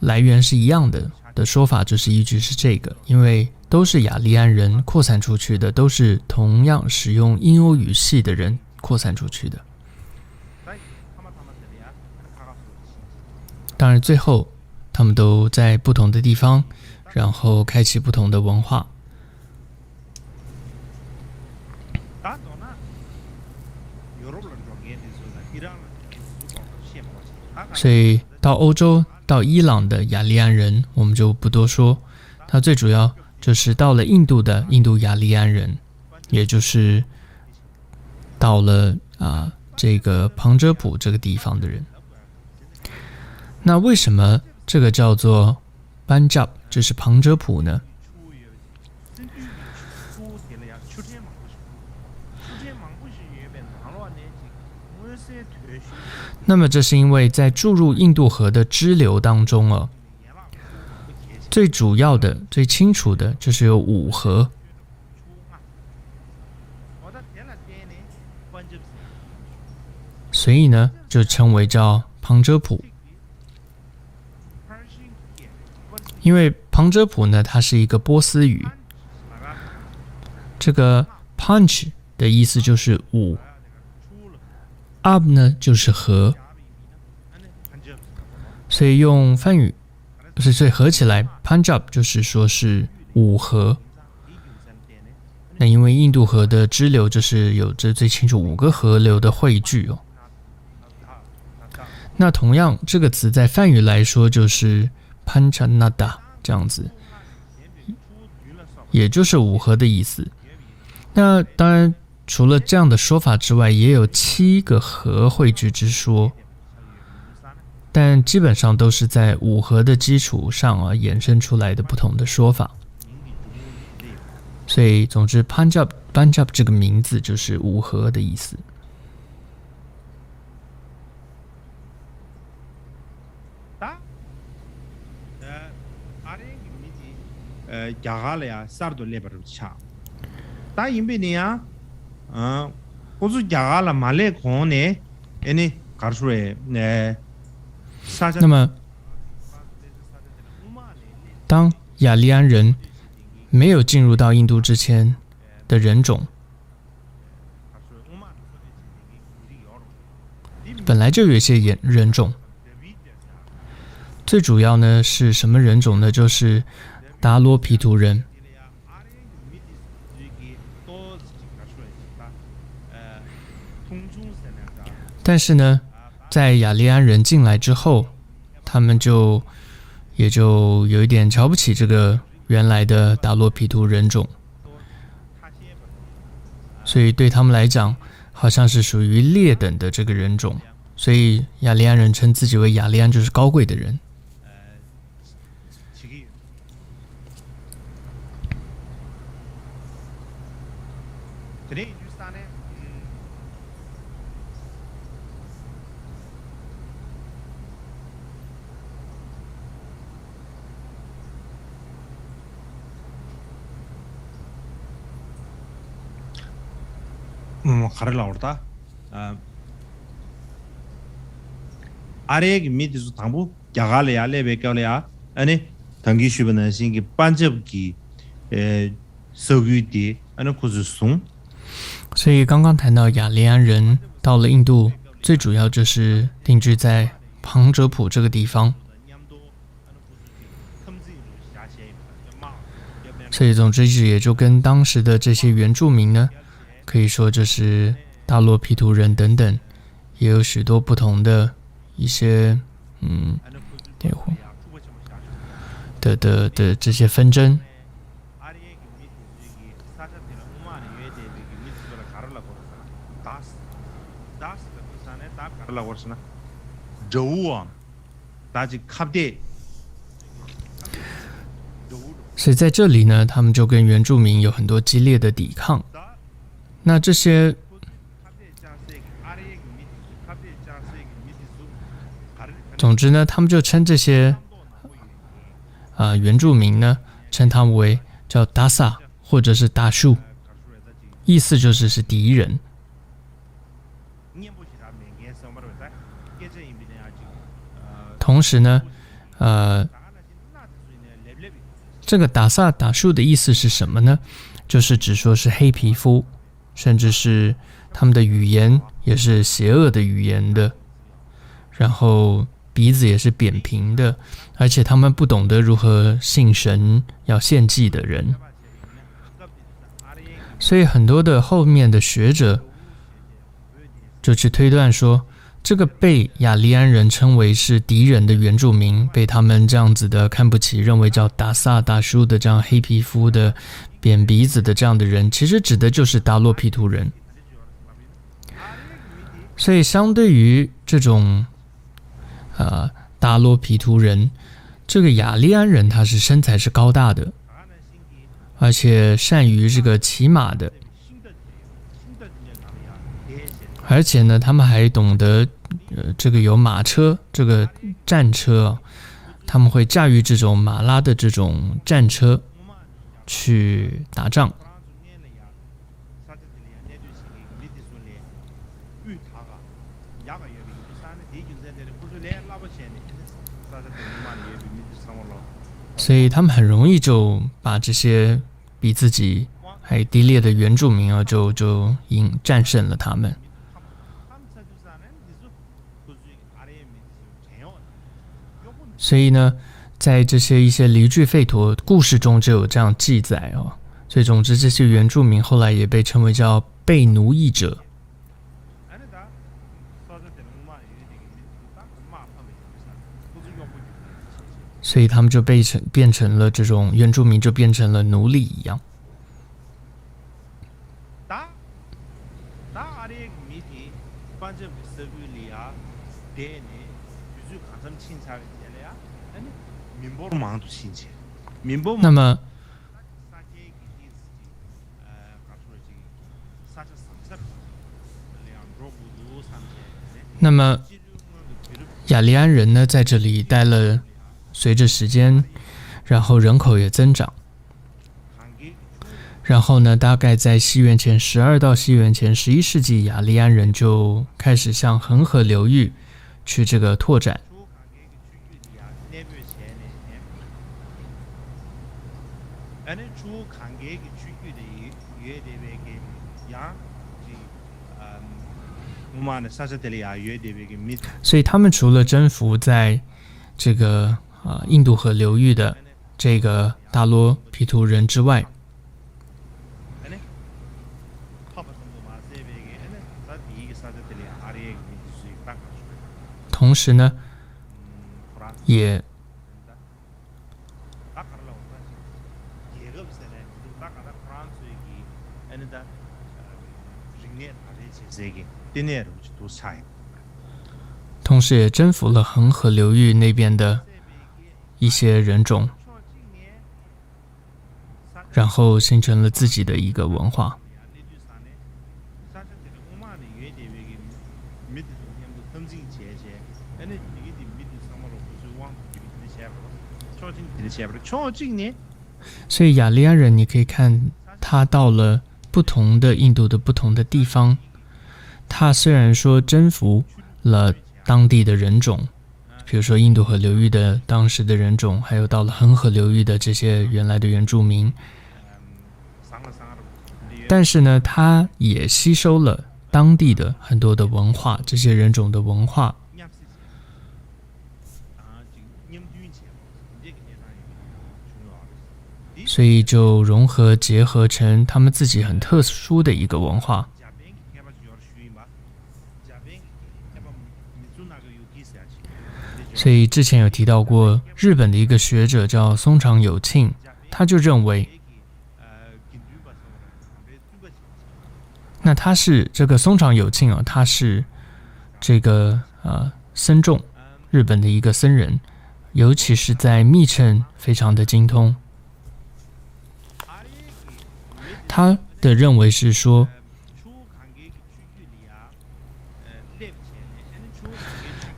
Speaker 2: 来源是一样的说法，就是依据是这个，因为都是雅利安人扩散出去的，都是同样使用印欧语系的人扩散出去的。当然，最后他们都在不同的地方，然后开启不同的文化。所以到欧洲、到伊朗的雅利安人，我们就不多说。它最主要就是到了印度的印度雅利安人，也就是到了这个旁遮普这个地方的人。那为什么这个叫做班加，就是旁遮普呢？那么这是因为在注入印度河的支流当中最主要的、最清楚的就是有5河，所以呢就称为叫旁遮普。因为旁遮普呢，它是一个波斯语，这个 punch 的意思就是5。up 呢就是河，所以用梵语，所以合起来 Punjab 就是说是5河。那因为印度河的支流就是有着最清楚5个河流的汇聚那同样这个词在梵语来说就是 Panchanada 这样子，也就是5河的意思。那当然除了这样的说法之外，也有7个河汇聚之说，但基本上都是在5河的基础上衍生出来的不同的说法。所以总之 Punjab 这个名字就是5河的意思。那么当雅利安人没有进入到印度之前的人种，本来就有一些人种，最主要呢是什么人种呢？就是达罗毗荼人。但是呢，在雅利安人进来之后，他们也就有一点瞧不起这个原来的达罗毗荼人种，所以对他们来讲，好像是属于劣等的这个人种，所以雅利安人称自己为雅利安，就是高贵的人。
Speaker 1: 가르라오르다 아래기 미디수 당부 야갈이야 레베깔이야 아니 당기 슈브는 신기 반접기 서규디 아니 쿠즈송。
Speaker 2: 所以刚刚谈到雅利安人到了印度，最主要就是定居在旁遮普这个地方。所以总之也就跟当时的这些原住民呢，可以说就是大罗毗荼人等等，也有许多不同的一些的这些纷争。所以在这里呢，他们就跟原住民有很多激烈的抵抗。那这些总之呢，他们就称这些原住民呢，称他们为叫达萨或者是达树，意思就是是敌人。同时呢，这个达萨达树的意思是什么呢？就是指说是黑皮肤甚至是他们的语言也是邪恶的语言的，然后鼻子也是扁平的，而且他们不懂得如何信神要献祭的人。所以很多的后面的学者就去推断说，这个被雅利安人称为是敌人的原住民，被他们这样子的看不起，认为叫达萨达舒的这样黑皮肤的扁鼻子的这样的人，其实指的就是达洛毗荼人。所以相对于这种达洛毗荼人，这个雅利安人他是身材是高大的，而且善于这个骑马的，而且呢，他们还懂得这个有马车，这个战车，他们会驾驭这种马拉的这种战车去打仗。所以他们很容易就把这些比自己还低劣的原住民就战胜了他们。所以呢，在这些一些离句吠陀故事中就有这样记载哦。所以总之，这些原住民后来也被称为叫被奴役者。所以他们就变成了这种原住民，就变成了奴隶一样。那么，雅利安人呢，在这里待了。随着时间，然后人口也增长，然后呢，大概在西元前12到西元前11世纪，雅利安人就开始向恒河流域去这个拓展。所以他们除了征服在这个印度河流域的这个达罗毗荼人之外，同时呢，也征服了恒河流域那边的一些人种，然后形成了自己的一个文化。所以雅利安人，你可以看他到了不同的印度的不同的地方，他虽然说征服了当地的人种，比如说印度河流域的当时的人种，还有到了恒河流域的这些原来的原住民，但是呢，他也吸收了当地的很多的文化，这些人种的文化，所以就融合结合成他们自己很特殊的一个文化。所以之前有提到过，日本的一个学者叫松长友庆，他就认为，那他是这个松长友庆他是这个僧众，日本的一个僧人，尤其是在密乘非常的精通。他的认为是说，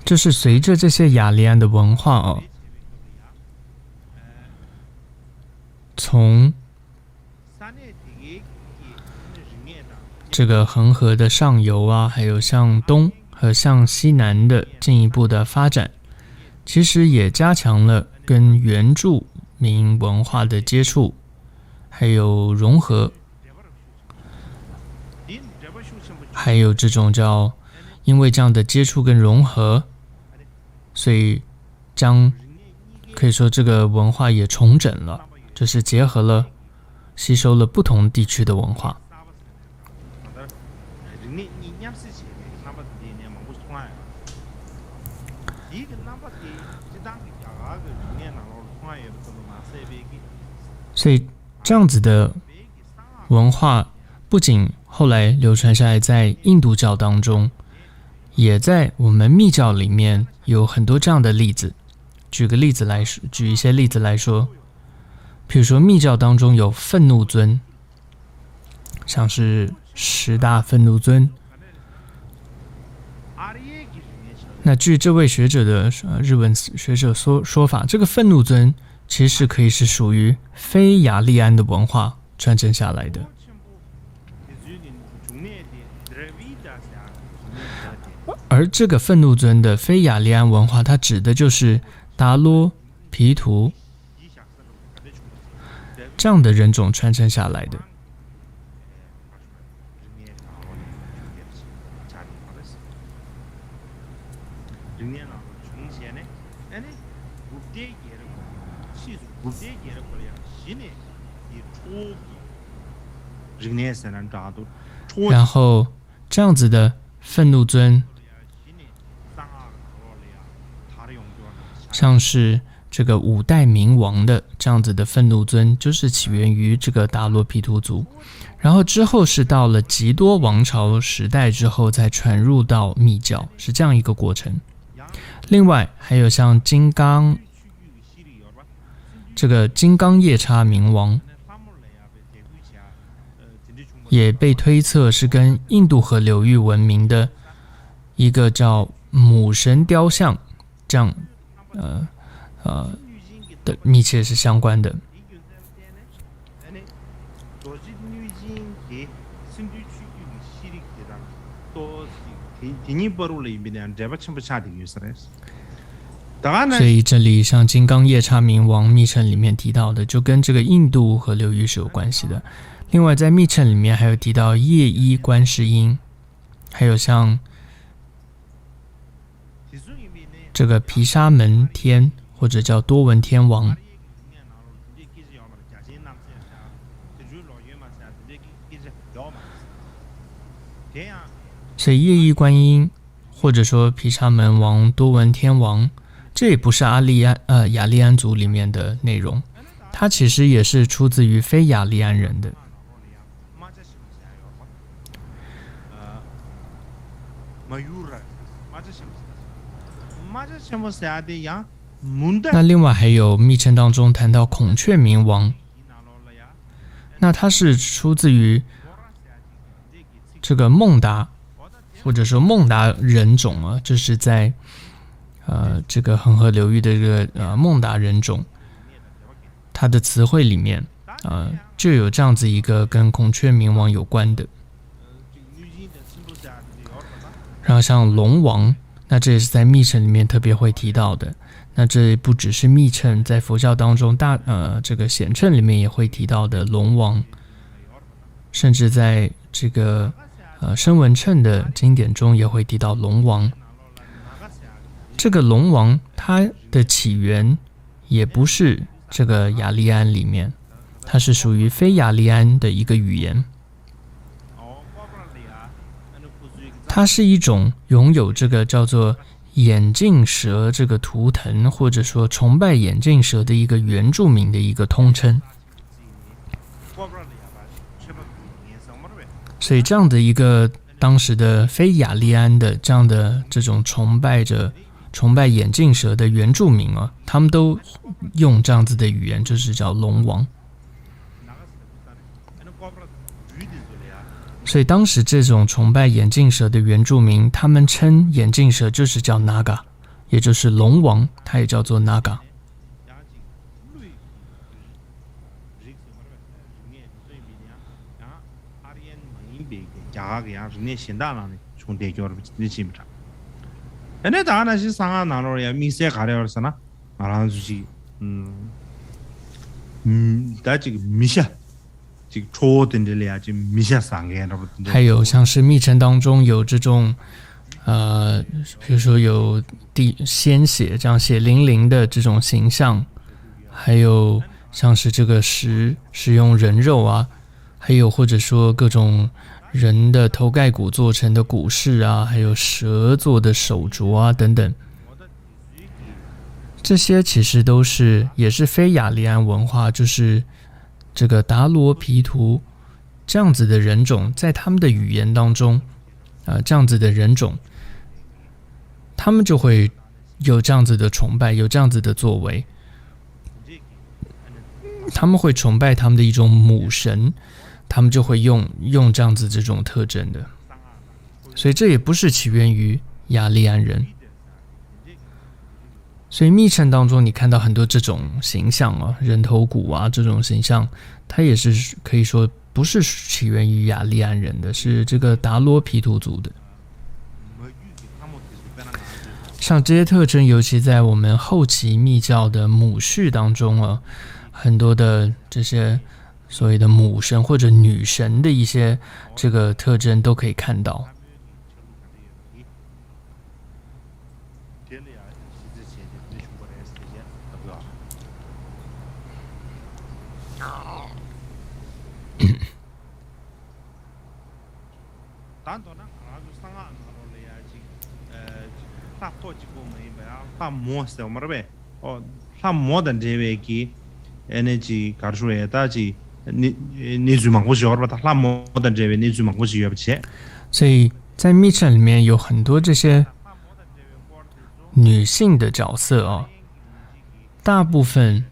Speaker 2: 就是随着这些雅利安的文化从这个恒河的上游还有向东和向西南的进一步的发展，其实也加强了跟原住民文化的接触，还有融合。还有这种叫因为这样的接触跟融合，所以将可以说这个文化也重整了，就是结合了吸收了不同地区的文化。所以这样子的文化不仅后来流传下来在印度教当中，也在我们密教里面有很多这样的例子。举一些例子来说，比如说密教当中有愤怒尊，像是10大愤怒尊。那据这位学者的日文学者说法，这个愤怒尊其实可以是属于非雅利安的文化传承下来的。而这个愤怒尊的非雅利安文化，它指的就是达罗、毗荼这样的人种传承下来的。然后这样子的愤怒尊，像是这个5代明王的这样子的愤怒尊，就是起源于这个达罗毗荼族，然后之后是到了笈多王朝时代之后再传入到密教，是这样一个过程。另外还有像这个金刚夜叉明王，也被推测是跟印度河流域文明的一个叫母神雕像这样的密切是相关的。所以这里像金刚夜叉明王密乘里面提到的，就跟这个印度河流域是有关系的。另外在密乘里面还有提到夜依观世音，还有像这个毗沙门天或者叫多闻天王。所以夜依观音或者说毗沙门王、多闻天王，这也不是雅利安族里面的内容，它其实也是出自于非雅利安人的。那另外还有密乘当中谈到孔雀明王，那它是出自于这个孟达或者说孟达人种啊，就是在这个恒河流域的这个孟达人种，它的词汇里面就有这样子一个跟孔雀明王有关的。然后像龙王，那这也是在密乘里面特别会提到的。那这不只是密乘，在佛教当中这个显乘里面也会提到的龙王，甚至在这个声闻乘的经典中也会提到龙王。这个龙王它的起源也不是这个雅利安里面，它是属于非雅利安的一个语言。它是一种拥有这个叫做眼镜蛇这个图腾，或者说崇拜眼镜蛇的一个原住民的一个通称。所以这样的一个当时的非雅利安的这种崇拜眼镜蛇的原住民啊，他们都用这样子的语言，就是叫龙王。所以当时这种崇拜眼镜蛇的原住民，他们称眼镜蛇就是叫 Naga， 也就是龙王，它也叫做 Naga。
Speaker 1: 这个戳的这里啊，就米下上个，
Speaker 2: 还有像是密乘当中有这种比如说有鲜血这样血淋淋的这种形象，还有像是这个食用人肉啊，还有或者说各种人的头盖骨做成的骨饰啊，还有蛇做的手镯啊等等，这些其实也是非雅利安文化，就是这个达罗毗荼这样子的人种，在他们的语言当中这样子的人种，他们就会有这样子的崇拜，有这样子的作为，他们会崇拜他们的一种母神，他们就会用这样子这种特征的，所以这也不是起源于雅利安人。所以密乘当中你看到很多这种形象啊，人头骨啊这种形象，它也是可以说不是起源于雅利安人的，是这个达罗毗荼族的。像这些特征，尤其在我们后期密教的母序当中啊，很多的这些所谓的母神或者女神的一些这个特征都可以看到。
Speaker 1: 他摸死我们了呗，他摸的这位给，energy 搞出来，但是你最忙不学吧？他摸的这位你最忙不学不起。
Speaker 2: 所以在密乘里面有很多这些女性的角色哦，大部分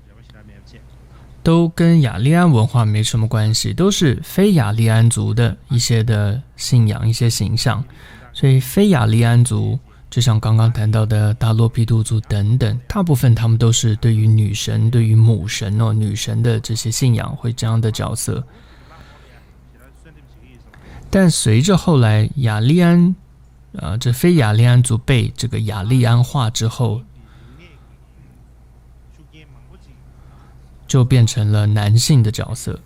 Speaker 2: 都跟雅利安文化没什么关系，都是非雅利安族的一些的信仰、一些形象。所以非雅利安族，就像刚刚谈到的达罗毗荼族等等，大部分他们都是对于女神、对于母神女神的这些信仰会这样的角色。但随着后来雅利安这非雅利安族被这个雅利安化之后，就变成了男性的角色。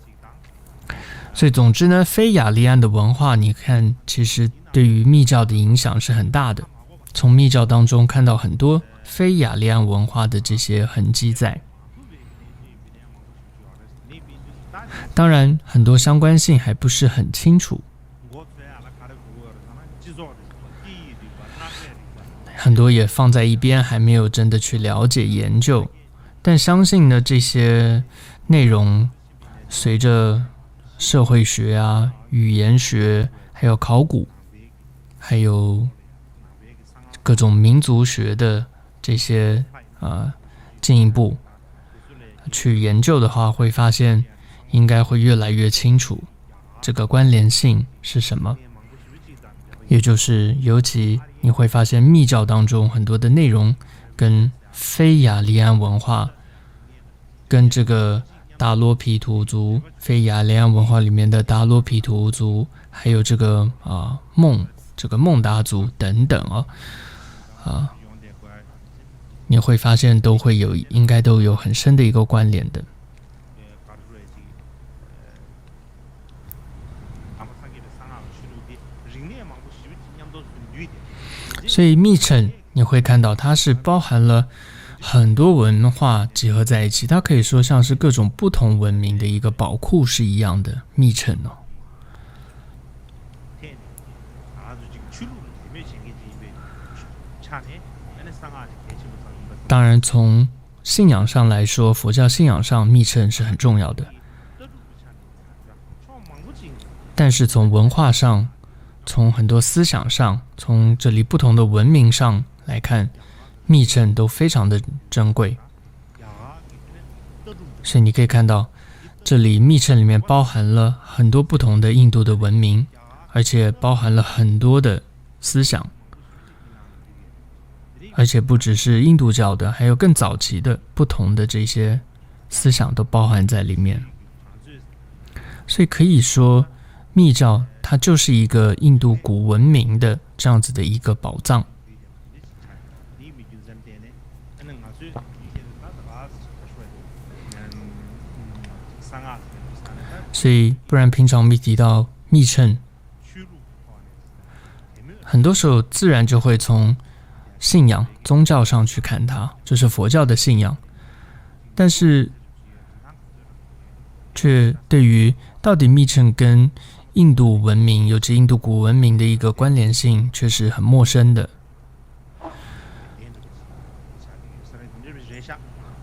Speaker 2: 所以总之呢，非雅利安的文化你看其实对于密教的影响是很大的，从密教当中看到很多非雅利安文化的这些痕迹在。当然很多相关性还不是很清楚，很多也放在一边，还没有真的去了解研究。但相信呢，这些内容随着社会学啊、语言学，还有考古，还有各种民族学的这些进一步去研究的话，会发现应该会越来越清楚这个关联性是什么。也就是尤其你会发现密教当中很多的内容跟非雅利安文化，跟这个达罗毗荼族非雅利安文化里面的达罗毗荼族，还有这个孟达族等等你会发现应该都有很深的一个关联的。所以密乘你会看到它是包含了很多文化结合在一起，它可以说像是各种不同文明的一个宝库是一样的密乘当然从信仰上来说，佛教信仰上密乘是很重要的，但是从文化上，从很多思想上，从这里不同的文明上来看，密乘都非常的珍贵。所以你可以看到这里密乘里面包含了很多不同的印度的文明，而且包含了很多的思想，而且不只是印度教的，还有更早期的不同的这些思想都包含在里面。所以可以说密教它就是一个印度古文明的这样子的一个宝藏。所以不然平常我们提到密乘，很多时候自然就会从信仰宗教上去看它，就是佛教的信仰，但是却对于到底密乘跟印度文明，尤其印度古文明的一个关联性，却是很陌生的。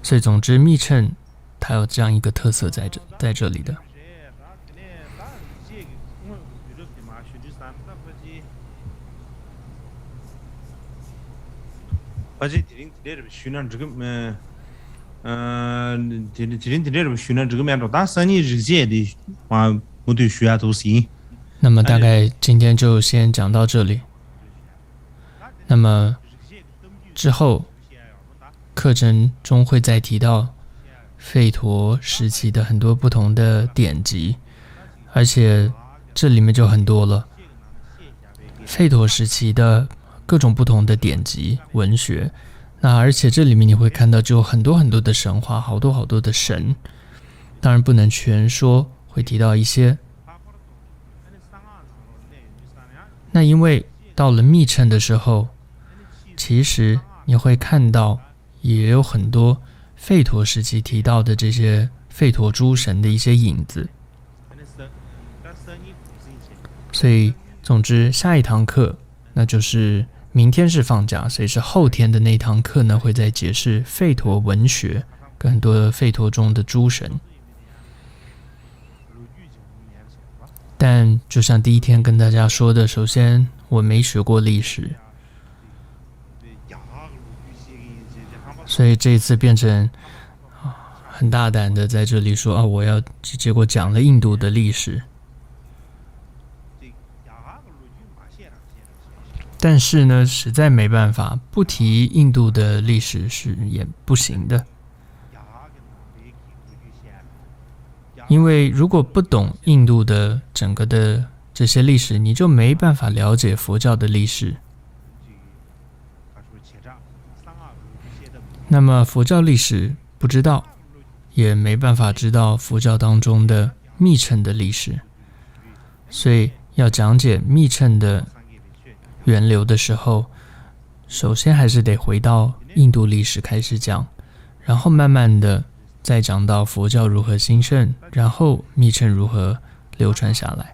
Speaker 2: 所以总之密乘它有这样一个特色在这里的。
Speaker 1: 어제 디링 쉬는 지금 디링 쉬는 지금 면 다 선이日的啊我对需要都行。
Speaker 2: 那么大概今天就先讲到这里。那么之后课程中会再提到吠陀时期的很多不同的典籍，而且这里面就很多了。吠陀时期的各种不同的典籍文学，那而且这里面你会看到就有很多很多的神话，好多好多的神，当然不能全说，会提到一些。那因为到了密乘的时候，其实你会看到也有很多吠陀时期提到的这些吠陀诸神的一些影子。所以总之下一堂课那就是明天是放假，所以是后天的那堂课呢，会再解释吠陀文学跟很多吠陀中的诸神。但就像第一天跟大家说的，首先我没学过历史，所以这一次变成很大胆的在这里说我要，结果讲了印度的历史。但是呢，实在没办法，不提印度的历史是也不行的。因为如果不懂印度的整个的这些历史，你就没办法了解佛教的历史。那么佛教历史不知道，也没办法知道佛教当中的密乘的历史。所以要讲解密乘的源流的时候，首先还是得回到印度历史开始讲，然后慢慢的再讲到佛教如何兴盛，然后密乘如何流传下来。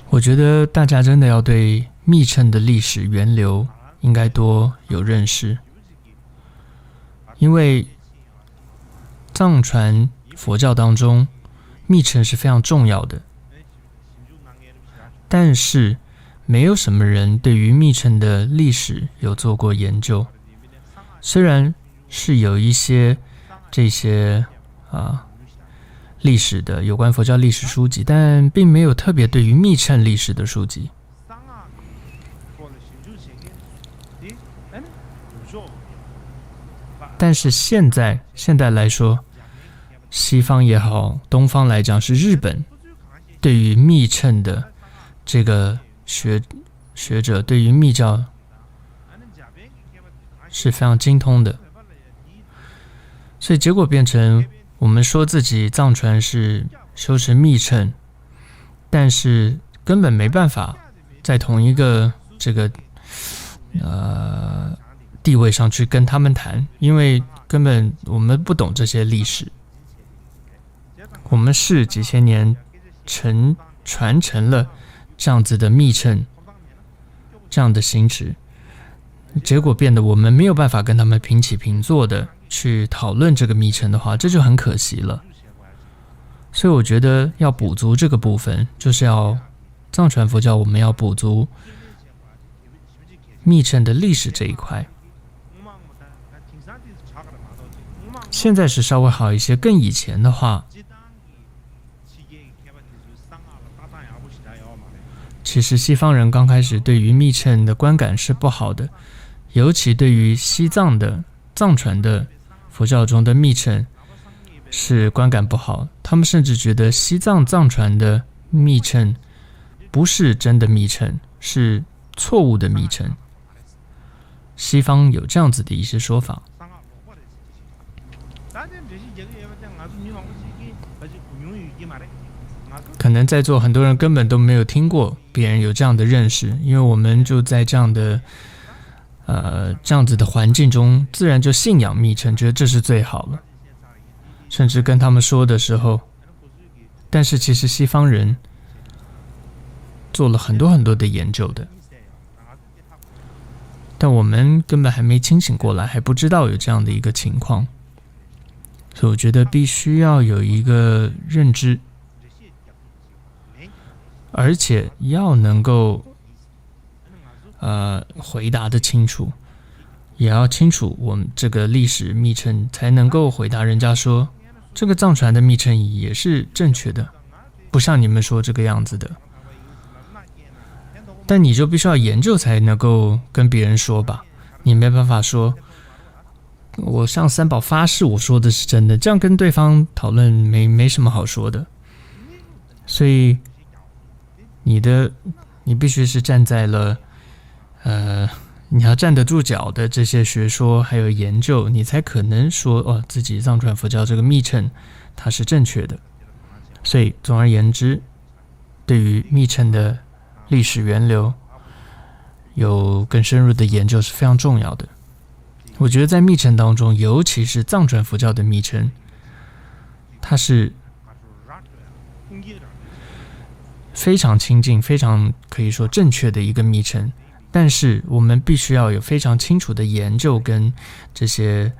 Speaker 2: 我觉得大家真的要对密乘的历史源流应该多有认识，因为藏传佛教当中密乘是非常重要的，但是没有什么人对于密乘的历史有做过研究。虽然是有一些这些历史的有关佛教历史书籍，但并没有特别对于密乘历史的书籍。但是现在来说，西方也好，东方来讲是日本对于密乘的这个学者，对于密教是非常精通的，所以结果变成我们说自己藏传是修持密乘，但是根本没办法在同一个这个地位上去跟他们谈，因为根本我们不懂这些历史，我们是几千年传承了这样子的密乘，这样的行持，结果变得我们没有办法跟他们平起平坐的去讨论这个密乘的话，这就很可惜了。所以我觉得要补足这个部分，就是要藏传佛教我们要补足密乘的历史这一块。现在是稍微好一些，更以前的话，其实西方人刚开始对于密乘的观感是不好的，尤其对于西藏的藏传的佛教中的密乘是观感不好，他们甚至觉得西藏藏传的密乘不是真的密乘，是错误的密乘。西方有这样子的一些说法。可能在座很多人根本都没有听过别人有这样的认识，因为我们就在这样子的环境中，自然就信仰密乘，觉得这是最好了。甚至跟他们说的时候，但是其实西方人做了很多很多的研究的，但我们根本还没清醒过来，还不知道有这样的一个情况。所以我觉得必须要有一个认知，而且要能够回答的清楚，也要清楚我们这个历史密乘，才能够回答人家说这个藏传的密乘仪也是正确的，不像你们说这个样子的。但你就必须要研究才能够跟别人说吧，你没办法说我向三宝发誓我说的是真的，这样跟对方讨论没什么好说的。所以你必须是站在了你要站得住脚的这些学说还有研究，你才可能说自己藏传佛教这个密乘它是正确的。所以总而言之，对于密乘的历史源流有更深入的研究是非常重要的。我觉得在密乘当中，尤其是藏传佛教的密乘，它是非常亲近、非常可以说正确的一个密乘，但是我们必须要有非常清楚的研究跟这些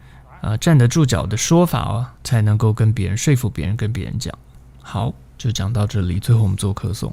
Speaker 2: 站得住脚的说法才能够跟别人说服别人，跟别人讲。好，就讲到这里，最后我们做客诵。